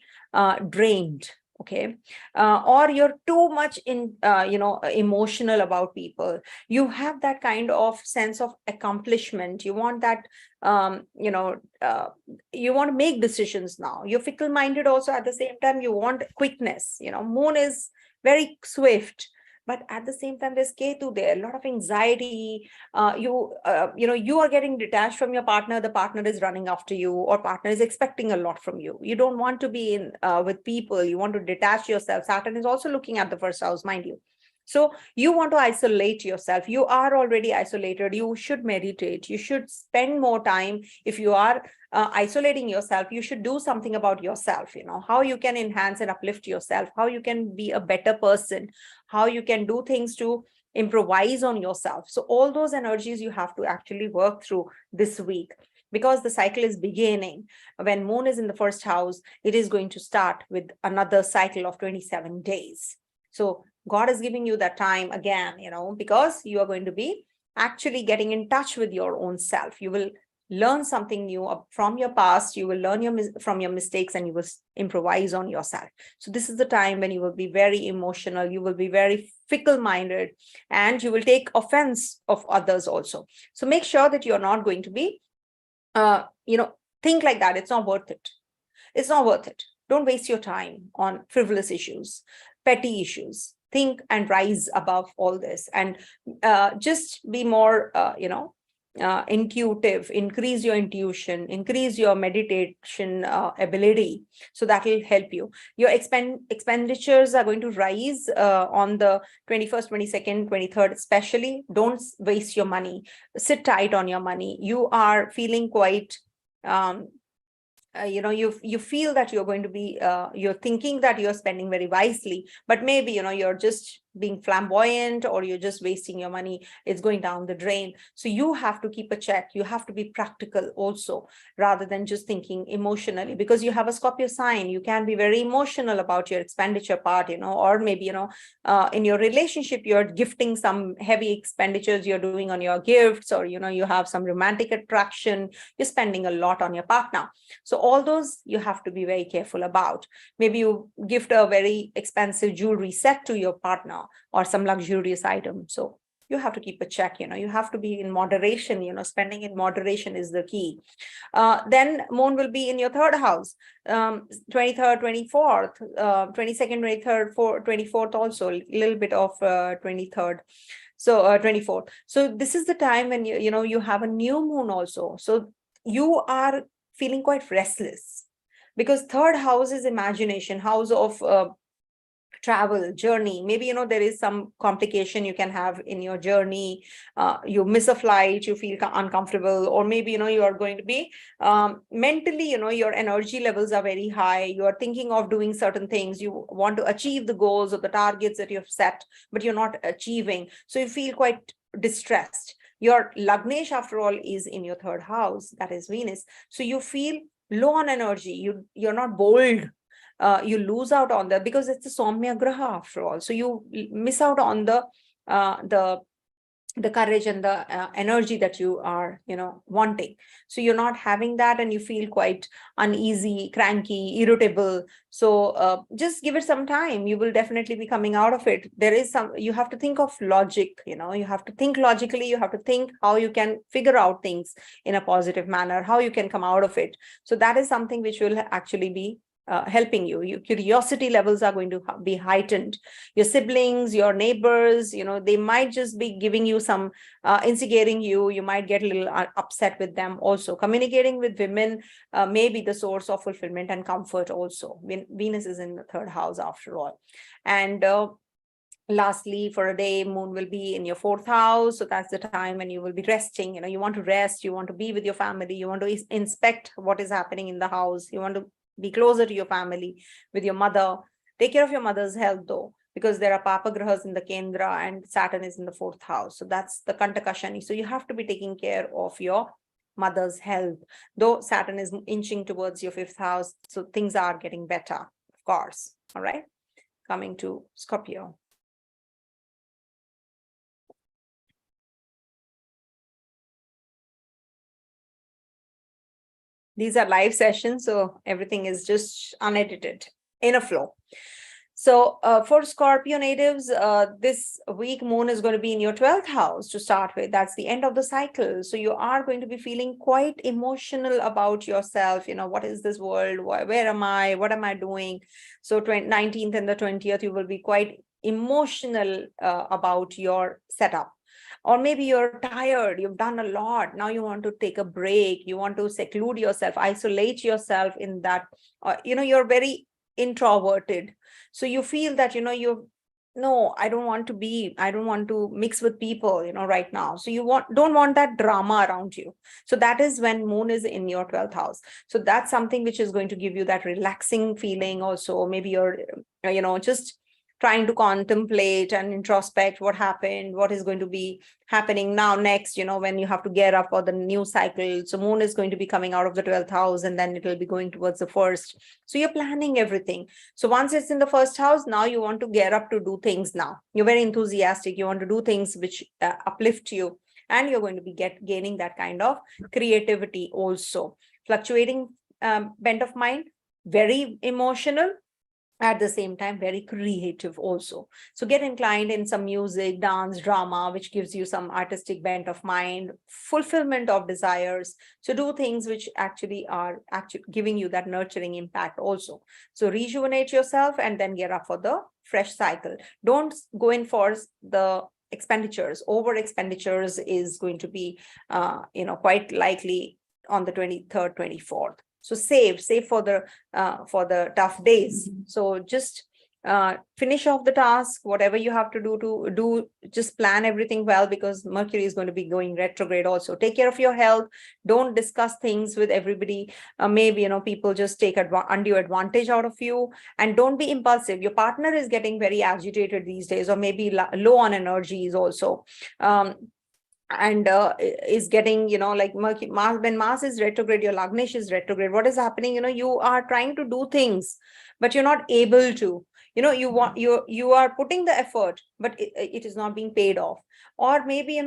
drained. Okay, or you're too much emotional about people. You have that kind of sense of accomplishment. You want that, you want to make decisions now. You're fickle-minded also. At the same time, you want quickness. Moon is very swift. But at the same time, there's Ketu there, a lot of anxiety. You are getting detached from your partner. The partner is running after you, or partner is expecting a lot from you. You don't want to be in with people. You want to detach yourself. Saturn is also looking at the 1st house, mind you. So you want to isolate yourself. You are already isolated. You should meditate. You should spend more time. If you are isolating yourself, you should do something about yourself, how you can enhance and uplift yourself, how you can be a better person, how you can do things to improvise on yourself. So all those energies you have to actually work through this week, because the cycle is beginning. When Moon is in the 1st house, it is going to start with another cycle of 27 days. So God is giving you that time again, because you are going to be actually getting in touch with your own self. You will learn something new from your past. You will learn from your mistakes, and you will improvise on yourself. So this is the time when you will be very emotional. You will be very fickle-minded, and you will take offense of others also. So make sure that you're not going to be, think like that. It's not worth it. It's not worth it. Don't waste your time on frivolous issues, petty issues. Think and rise above all this, and just be more, intuitive. Increase your intuition, increase your meditation ability. So that will help you. Your expenditures are going to rise on the 21st, 22nd, 23rd, especially. Don't waste your money. Sit tight on your money. You are feeling quite, you feel that you're going to be, you're thinking that you're spending very wisely, but maybe, you're just being flamboyant, or you're just wasting your money. It's going down the drain. So you have to keep a check. You have to be practical also, rather than just thinking emotionally, because you have a Scorpio sign. You can be very emotional about your expenditure part, or maybe, in your relationship, you're gifting some heavy expenditures you're doing on your gifts, or, you have some romantic attraction. You're spending a lot on your partner. So all those you have to be very careful about. Maybe you gift a very expensive jewelry set to your partner, or some luxurious item. So you have to keep a check. You have to be in moderation. Spending in moderation is the key. Then Moon will be in your 3rd house, 23rd, 24th, 22nd, 23rd, 24th, also a little bit of 23rd. So 24th. So this is the time when you have a new moon also. So you are feeling quite restless, because 3rd house is imagination, house of travel, journey. Maybe, there is some complication you can have in your journey. You miss a flight, you feel uncomfortable, or maybe, you are going to be mentally, your energy levels are very high. You are thinking of doing certain things. You want to achieve the goals or the targets that you have set, but you're not achieving. So you feel quite distressed. Your Lagnesh, after all, is in your 3rd house, that is Venus. So you feel low on energy. You're not bold. You lose out on that, because it's a Somya Graha after all. So you miss out on the the courage and the energy that you are, wanting. So you're not having that, and you feel quite uneasy, cranky, irritable. So just give it some time. You will definitely be coming out of it. There is you have to think of logic, you have to think logically. You have to think how you can figure out things in a positive manner, how you can come out of it. So that is something which will actually be helping you. Your curiosity levels are going to be heightened. Your siblings, your neighbors, they might just be giving you some, instigating you. You might get a little upset with them also. Communicating with women may be the source of fulfillment and comfort also. Venus is in the third house after all. And lastly, for a day, Moon will be in your fourth house. So that's the time when you will be resting. You want to rest, you want to be with your family, you want to inspect what is happening in the house, you want to be closer to your family, with your mother. Take care of your mother's health though, because there are Papa Grahas in the Kendra and Saturn is in the fourth house. So that's the Kantaka Shani. So you have to be taking care of your mother's health, though Saturn is inching towards your fifth house. So things are getting better, of course. All right. Coming to Scorpio. These are live sessions, so everything is just unedited in a flow. So for Scorpio natives, this week Moon is going to be in your 12th house to start with. That's the end of the cycle. So you are going to be feeling quite emotional about yourself. What is this world? Where am I? What am I doing? So 19th and the 20th, you will be quite emotional about your setup. Or maybe you're tired, you've done a lot, now you want to take a break, you want to seclude yourself, isolate yourself in that, you're very introverted. So you feel that, no, I don't want to mix with people, right now. So you don't want that drama around you. So that is when Moon is in your 12th house. So that's something which is going to give you that relaxing feeling also. Maybe you're, just trying to contemplate and introspect what happened, what is going to be happening now next, when you have to gear up for the new cycle. So Moon is going to be coming out of the 12th house, and then it will be going towards the first. So you're planning everything. So once it's in the first house, now you want to gear up to do things now. You're very enthusiastic. You want to do things which uplift you, and you're going to be gaining that kind of creativity also. Fluctuating bent of mind, very emotional, at the same time very creative also. So get inclined in some music, dance, drama, which gives you some artistic bent of mind, fulfillment of desires. So do things which actually are giving you that nurturing impact also. So rejuvenate yourself and then get up for the fresh cycle. Don't go in for the expenditures. Over expenditures is going to be quite likely on the 23rd, 24th. So save for the tough days. So just finish off the task, whatever you have to do, just plan everything well, because Mercury is going to be going retrograde also. Take care of your health. Don't discuss things with everybody. Maybe, people just take undue advantage out of you, and don't be impulsive. Your partner is getting very agitated these days, or maybe low on energies also. And is getting, like Mercury, when Mars is retrograde, your Lagnesh is retrograde. What is happening? You are trying to do things, but you're not able to. You are putting the effort, but it is not being paid off. Or maybe,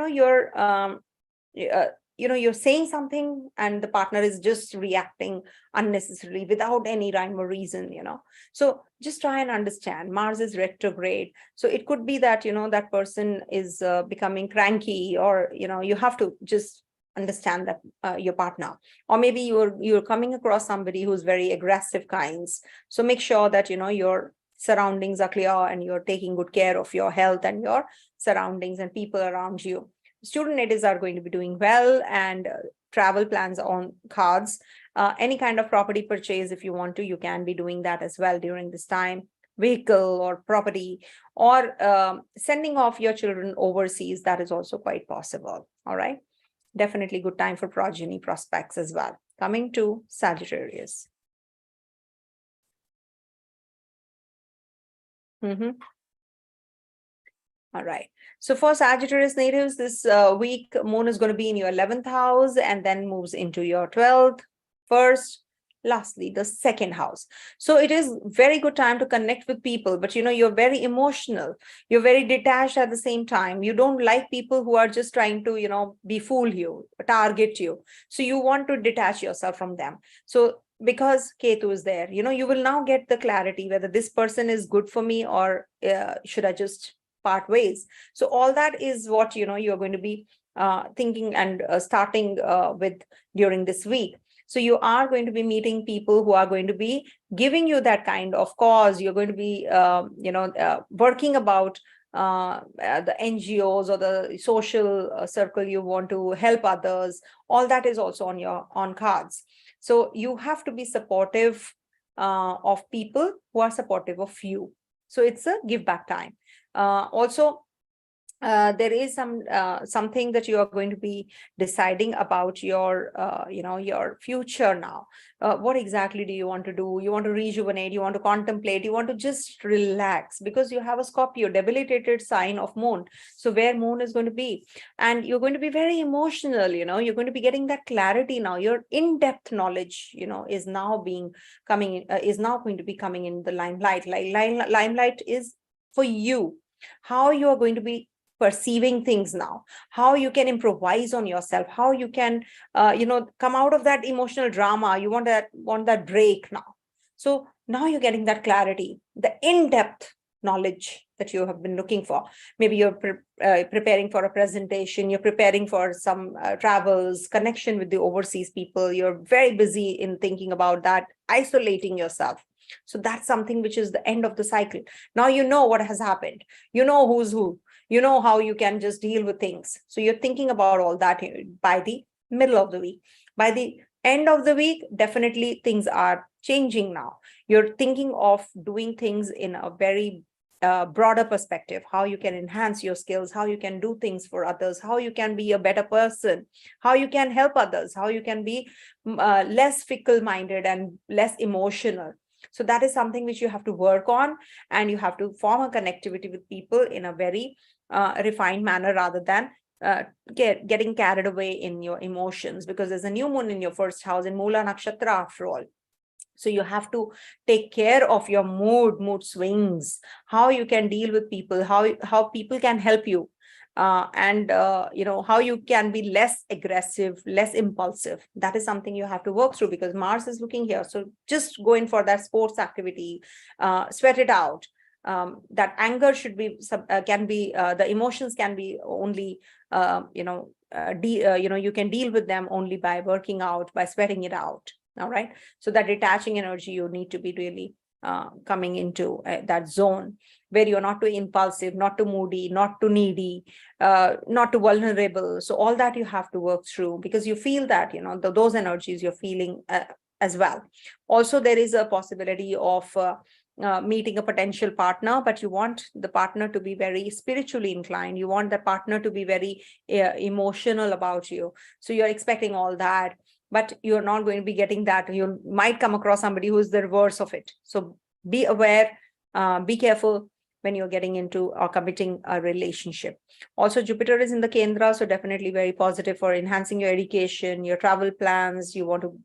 you're saying something and the partner is just reacting unnecessarily without any rhyme or reason. So just try and understand. Mars is retrograde, so it could be that that person is becoming cranky, or you have to just understand that your partner. Or maybe you're coming across somebody who's very aggressive kinds. So make sure that your surroundings are clear, and you're taking good care of your health and your surroundings and people around you. Student natives are going to be doing well, and travel plans on cards. Any kind of property purchase, if you want to, you can be doing that as well during this time. Vehicle or property, or sending off your children overseas, that is also quite possible. All right. Definitely good time for progeny prospects as well. Coming to Sagittarius. All right. So for Sagittarius natives, this week, Moon is going to be in your 11th house and then moves into your 12th, 1st, lastly, the second house. So it is very good time to connect with people, but you're very emotional, you're very detached at the same time. You don't like people who are just trying to befool you, target you. So you want to detach yourself from them. So because Ketu is there, you will now get the clarity whether this person is good for me, or should I just part ways. So all that is what you're going to be thinking and starting with during this week. So you are going to be meeting people who are going to be giving you that kind of cause. You're going to be working about the NGOs or the social circle. You want to help others. All that is also on cards. So you have to be supportive of people who are supportive of you. So it's a give back time. Also, there is something that you are going to be deciding about your your future now. What exactly do you want to do? You want to rejuvenate, you want to contemplate, you want to just relax, because you have a Scorpio, debilitated sign of Moon. So where Moon is going to be, and you're going to be very emotional. You're going to be getting that clarity now. Your in-depth knowledge is now going to be coming in the limelight. Limelight is for you, how you are going to be perceiving things now, how you can improvise on yourself, how you can come out of that emotional drama. You want that break now. So now you're getting that clarity, the in-depth knowledge that you have been looking for. Maybe you're preparing for a presentation, you're preparing for some travels, connection with the overseas people. You're very busy in thinking about that, isolating yourself. So that's something which is the end of the cycle. Now you know what has happened, who's who, how you can just deal with things. So you're thinking about all that by the middle of the week. By the end of the week, definitely things are changing now. You're thinking of doing things in a very broader perspective, how you can enhance your skills, how you can do things for others, how you can be a better person, how you can help others, how you can be less fickle-minded and less emotional. So that is something which you have to work on, and you have to form a connectivity with people in a very refined manner, rather than getting carried away in your emotions, because there's a new moon in your first house in Mula Nakshatra after all. So you have to take care of your mood swings, how you can deal with people, how people can help you, and how you can be less aggressive, less impulsive. That is something you have to work through, because Mars is looking here. So just go in for that sports activity, sweat it out. That anger should be the emotions can be only you can deal with them only by working out, by sweating it out. All right. So that detaching energy, you need to be really coming into that zone where you're not too impulsive, not too moody, not too needy, not too vulnerable. So all that you have to work through, because you feel that those energies you're feeling as well. Also, there is a possibility of meeting a potential partner, but you want the partner to be very spiritually inclined. You want the partner to be very emotional about you. So you're expecting all that, but you're not going to be getting that. You might come across somebody who is the reverse of it. So be aware, be careful when you're getting into or committing a relationship. Also, Jupiter is in the Kendra, so definitely very positive for enhancing your education, your travel plans. You want to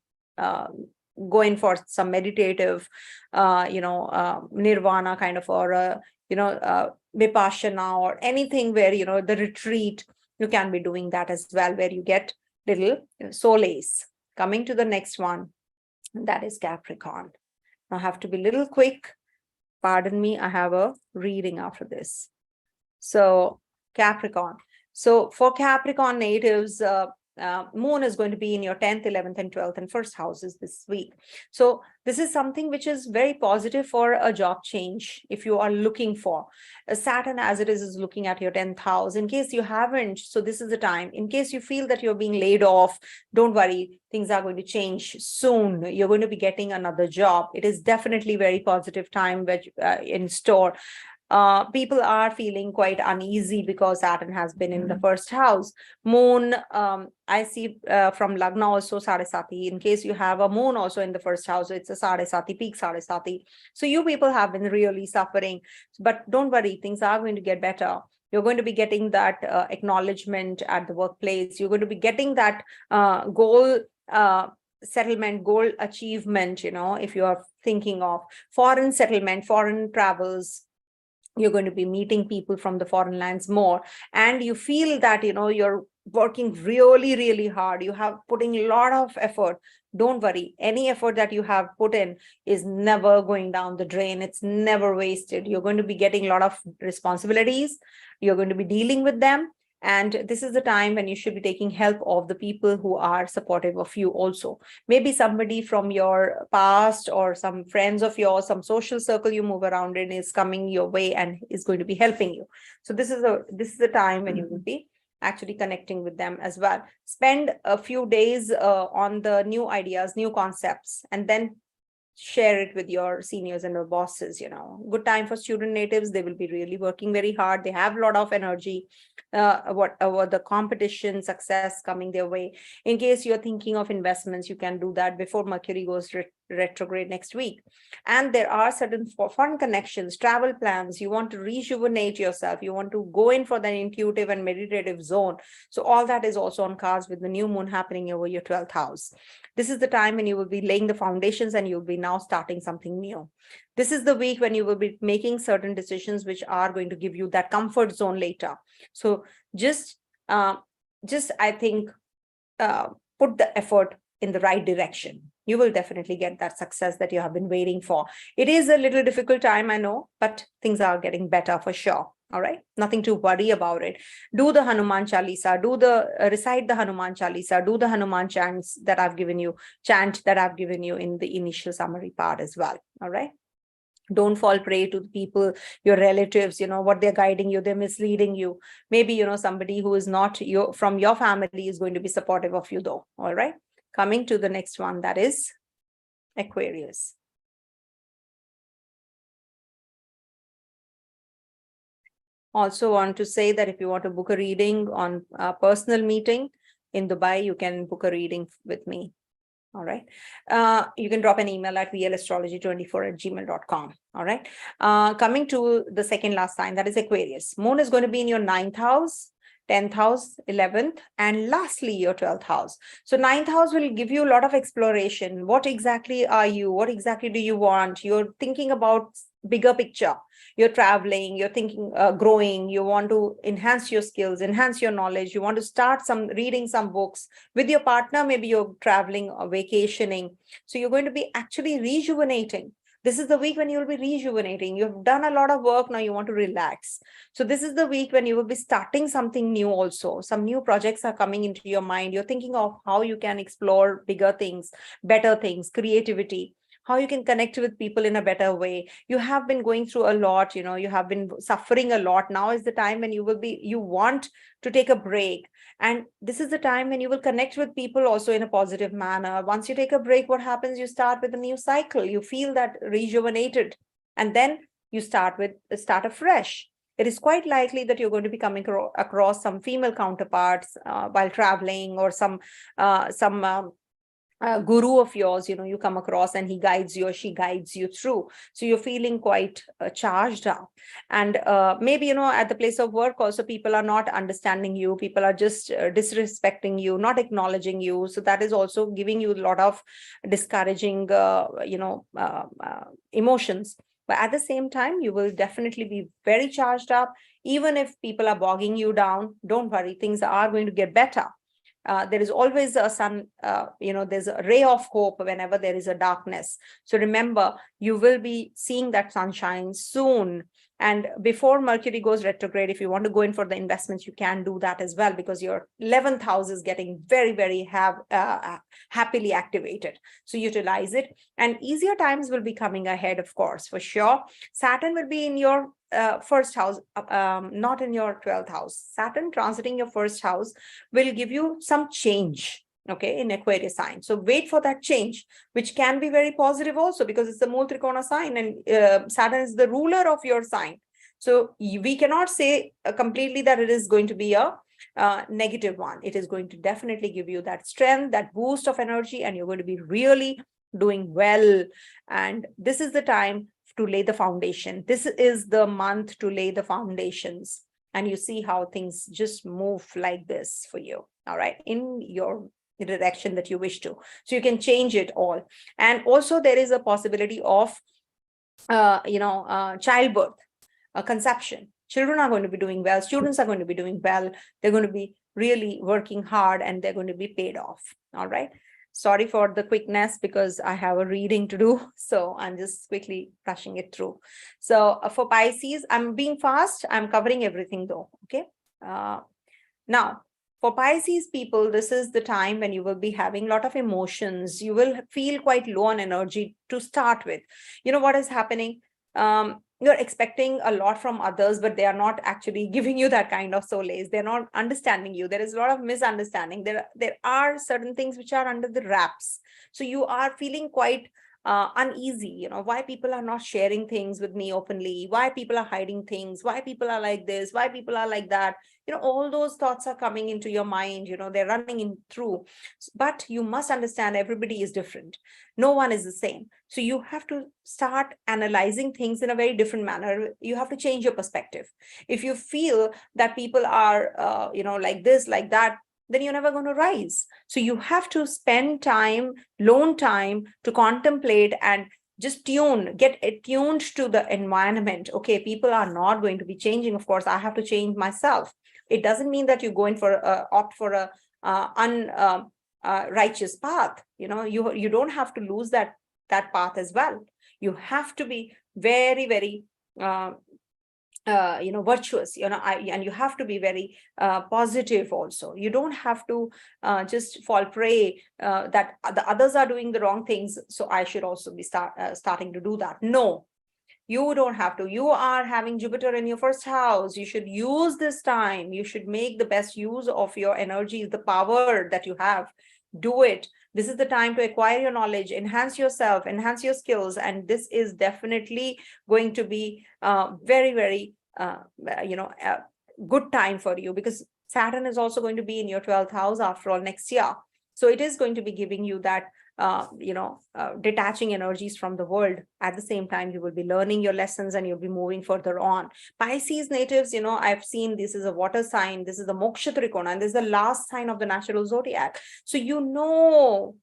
go in for some meditative, nirvana kind of, or vipassana, or anything where the retreat. You can be doing that as well, where you get little solace. Coming to the next one, that is Capricorn. I have to be a little quick. Pardon me, I have a reading after this. So Capricorn. So for Capricorn natives, Moon is going to be in your 10th, 11th, and 12th and first houses this week. So this is something which is very positive for a job change if you are looking for. Saturn, as it is looking at your 10th house. In case you haven't, so this is the time. In case you feel that you're being laid off, don't worry, things are going to change soon. You're going to be getting another job. It is definitely very positive time in store. People are feeling quite uneasy because Saturn has been in the first house. Moon, I see from Lagna also Sadesati. In case you have a moon also in the first house, it's a Sadesati, peak Sadesati. So you people have been really suffering, but don't worry, things are going to get better. You're going to be getting that acknowledgement at the workplace. You're going to be getting that goal settlement, goal achievement, if you are thinking of foreign settlement, foreign travels, you're going to be meeting people from the foreign lands more, and you feel that you're working really, really hard, you have putting a lot of effort. Don't worry, any effort that you have put in is never going down the drain. It's never wasted. You're going to be getting a lot of responsibilities, you're going to be dealing with them, and this is the time when you should be taking help of the people who are supportive of you also. Maybe somebody from your past or some friends of yours, some social circle you move around in is coming your way and is going to be helping you. So this is the time when you will be actually connecting with them as well. Spend a few days on the new ideas, new concepts, and then share it with your seniors and your bosses. Good time for student natives. They will be really working very hard. They have a lot of energy. What the competition, success coming their way. In case you're thinking of investments, you can do that before Mercury goes retrograde next week. And there are certain fun connections, travel plans. You want to rejuvenate yourself. You want to go in for the intuitive and meditative zone. So all that is also on cards with the new moon happening over your 12th house. This is the time when you will be laying the foundations and you'll be now starting something new. This is the week when you will be making certain decisions which are going to give you that comfort zone later. So just I think, put the effort in the right direction. You will definitely get that success that you have been waiting for. It is a little difficult time, I know, but things are getting better for sure. All right, nothing to worry about it. Do the Hanuman Chalisa, recite the Hanuman Chalisa, do the Hanuman chant that I've given you in the initial summary part as well. All right. Don't fall prey to the people, your relatives, what they're guiding you, they're misleading you. Maybe, somebody who is not from your family is going to be supportive of you though. All right. Coming to the next one, that is Aquarius. Also want to say that if you want to book a reading on a personal meeting in Dubai, you can book a reading with me. All right. You can drop an email at vlastrology24@gmail.com. All right. Coming to the second last sign, that is Aquarius. Moon is going to be in your 9th house, 10th house, 11th, and lastly, your 12th house. So 9th house will give you a lot of exploration. What exactly are you? What exactly do you want? You're thinking about bigger picture. You're traveling, you're thinking, growing, you want to enhance your skills, enhance your knowledge. You want to start reading some books with your partner. Maybe you're traveling or vacationing. So you're going to be actually rejuvenating. This is the week when you'll be rejuvenating. You've done a lot of work. Now you want to relax. So this is the week when you will be starting something new also. Some new projects are coming into your mind. You're thinking of how you can explore bigger things, better things, creativity, how you can connect with people in a better way. You have been going through a lot, you have been suffering a lot. Now is the time when you want to take a break. And this is the time when you will connect with people also in a positive manner. Once you take a break, what happens? You start with a new cycle. You feel that rejuvenated, and then you start afresh. It is quite likely that you're going to be coming across some female counterparts while traveling, or some guru of yours, you come across, and he guides you or she guides you through. So you're feeling quite charged up. And maybe, at the place of work also, people are not understanding you. People are just disrespecting you, not acknowledging you. So that is also giving you a lot of discouraging, emotions. But at the same time, you will definitely be very charged up. Even if people are bogging you down, don't worry, things are going to get better. There is always a sun, there's a ray of hope whenever there is a darkness. So remember, you will be seeing that sunshine soon. And before Mercury goes retrograde, if you want to go in for the investments, you can do that as well, because your 11th house is getting very, very happily activated. So utilize it. And easier times will be coming ahead, of course, for sure. Saturn will be in your first house, not in your 12th house. Saturn transiting your first house will give you some change, okay, in Aquarius sign. So wait for that change, which can be very positive also, because it's the Mool Trikona sign, and Saturn is the ruler of your sign. So we cannot say completely that it is going to be a negative one. It is going to definitely give you that strength, that boost of energy, and you're going to be really doing well. And this is the time to lay the foundation. This is the month to lay the foundations. And you see how things just move like this for you. All right, in your the direction that you wish to. So you can change it all. And also there is a possibility of, childbirth, conception. Children are going to be doing well. Students are going to be doing well. They're going to be really working hard and they're going to be paid off. All right. Sorry for the quickness because I have a reading to do. So I'm just quickly rushing it through. So for Pisces, I'm being fast. I'm covering everything though. Okay. Now, for Pisces people, this is the time when you will be having a lot of emotions. You will feel quite low on energy to start with. You know what is happening? You're expecting a lot from others, but they are not actually giving you that kind of solace. They're not understanding you. There is a lot of misunderstanding. There are certain things which are under the wraps. So you are feeling quite uneasy, why people are not sharing things with me openly, why people are hiding things, why people are like this, why people are like that. All those thoughts are coming into your mind, they're running in through. But you must understand everybody is different. No one is the same. So you have to start analyzing things in a very different manner. You have to change your perspective. If you feel that people are, like this, like that, then you're never going to rise. So you have to spend time, lone time to contemplate and just get attuned to the environment. Okay, people are not going to be changing. Of course, I have to change myself. It doesn't mean that you're going for opt for a righteous path. You don't have to lose that path as well. You have to be very, very virtuous, and you have to be very positive also. You don't have to just fall prey that the others are doing the wrong things, so I should also be starting to do that. No, you don't have to. You are having Jupiter in your first house. You should use this time. You should make the best use of your energy, the power that you have. Do it. This is the time to acquire your knowledge, enhance yourself, enhance your skills. And this is definitely going to be very, very, good time for you, because Saturn is also going to be in your 12th house after all next year. So it is going to be giving you that, detaching energies from the world. At the same time, you will be learning your lessons and you'll be moving further on. Pisces natives, I've seen this is a water sign. This is the Moksha Trikona, and this is the last sign of the natural zodiac. So your,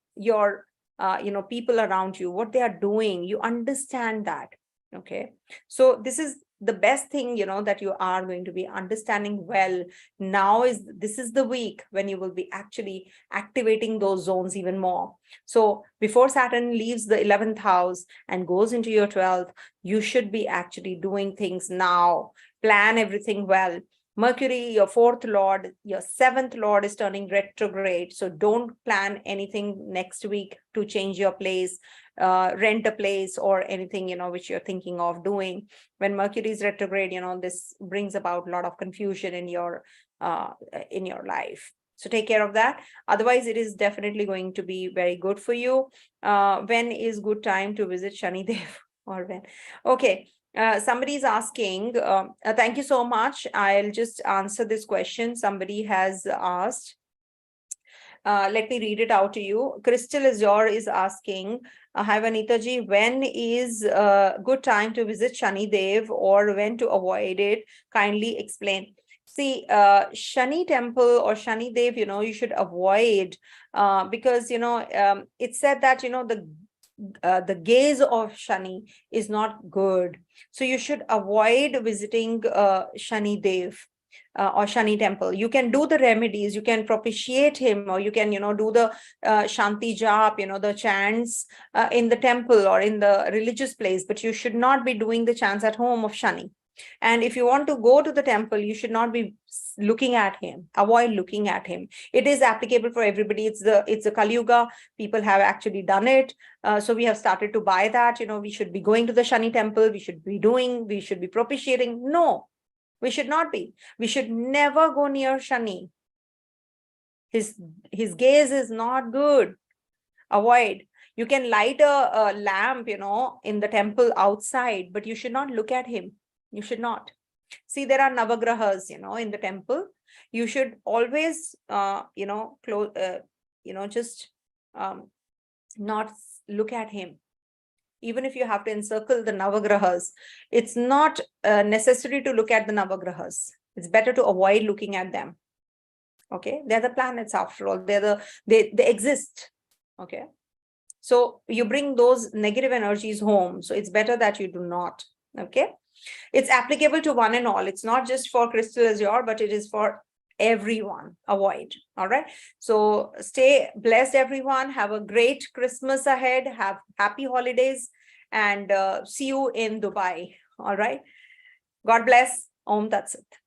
people around you, what they are doing, you understand that. Okay. So this is the best thing, that you are going to be understanding well. This is the week when you will be actually activating those zones even more. So before Saturn leaves the 11th house and goes into your 12th, you should be actually doing things now. Plan everything well. Mercury, your 4th lord, your 7th lord is turning retrograde. So don't plan anything next week to change your place, rent a place, or anything, which you're thinking of doing. When Mercury is retrograde, this brings about a lot of confusion in your life. So take care of that. Otherwise, it is definitely going to be very good for you. When is good time to visit Shani Dev or when? Okay. Somebody is asking, thank you so much. I'll just answer this question. Somebody has asked. Let me read it out to you. Crystal Azure is asking, hi Vanita ji, when is a good time to visit Shani Dev or when to avoid it? Kindly explain. See, Shani temple or Shani Dev, you should avoid because, it's said that, the gaze of Shani is not good. So you should avoid visiting Shani Dev or Shani temple. You can do the remedies, you can propitiate him, or you can, do the Shanti Jap, the chants in the temple or in the religious place, but you should not be doing the chants at home of Shani. And if you want to go to the temple, you should not be looking at him. Avoid looking at him. It is applicable for everybody. It's a Kali Yuga. People have actually done it. So we have started to buy that. We should be going to the Shani temple. We should be propitiating. No, we should not be. We should never go near Shani. His gaze is not good. Avoid. You can light a lamp, in the temple outside, but you should not look at him. You should not. See, there are Navagrahas, in the temple. You should always, just not look at him. Even if you have to encircle the Navagrahas, it's not necessary to look at the Navagrahas. It's better to avoid looking at them. Okay, they're the planets after all. They exist. Okay, so you bring those negative energies home, so it's better that you do not. Okay, it's applicable to one and all. It's not just for crystal azure, but it is for everyone. Avoid. All right, so stay blessed, everyone. Have a great Christmas ahead. Have happy holidays, and see you in Dubai. All right, God bless. Om Tat Sat.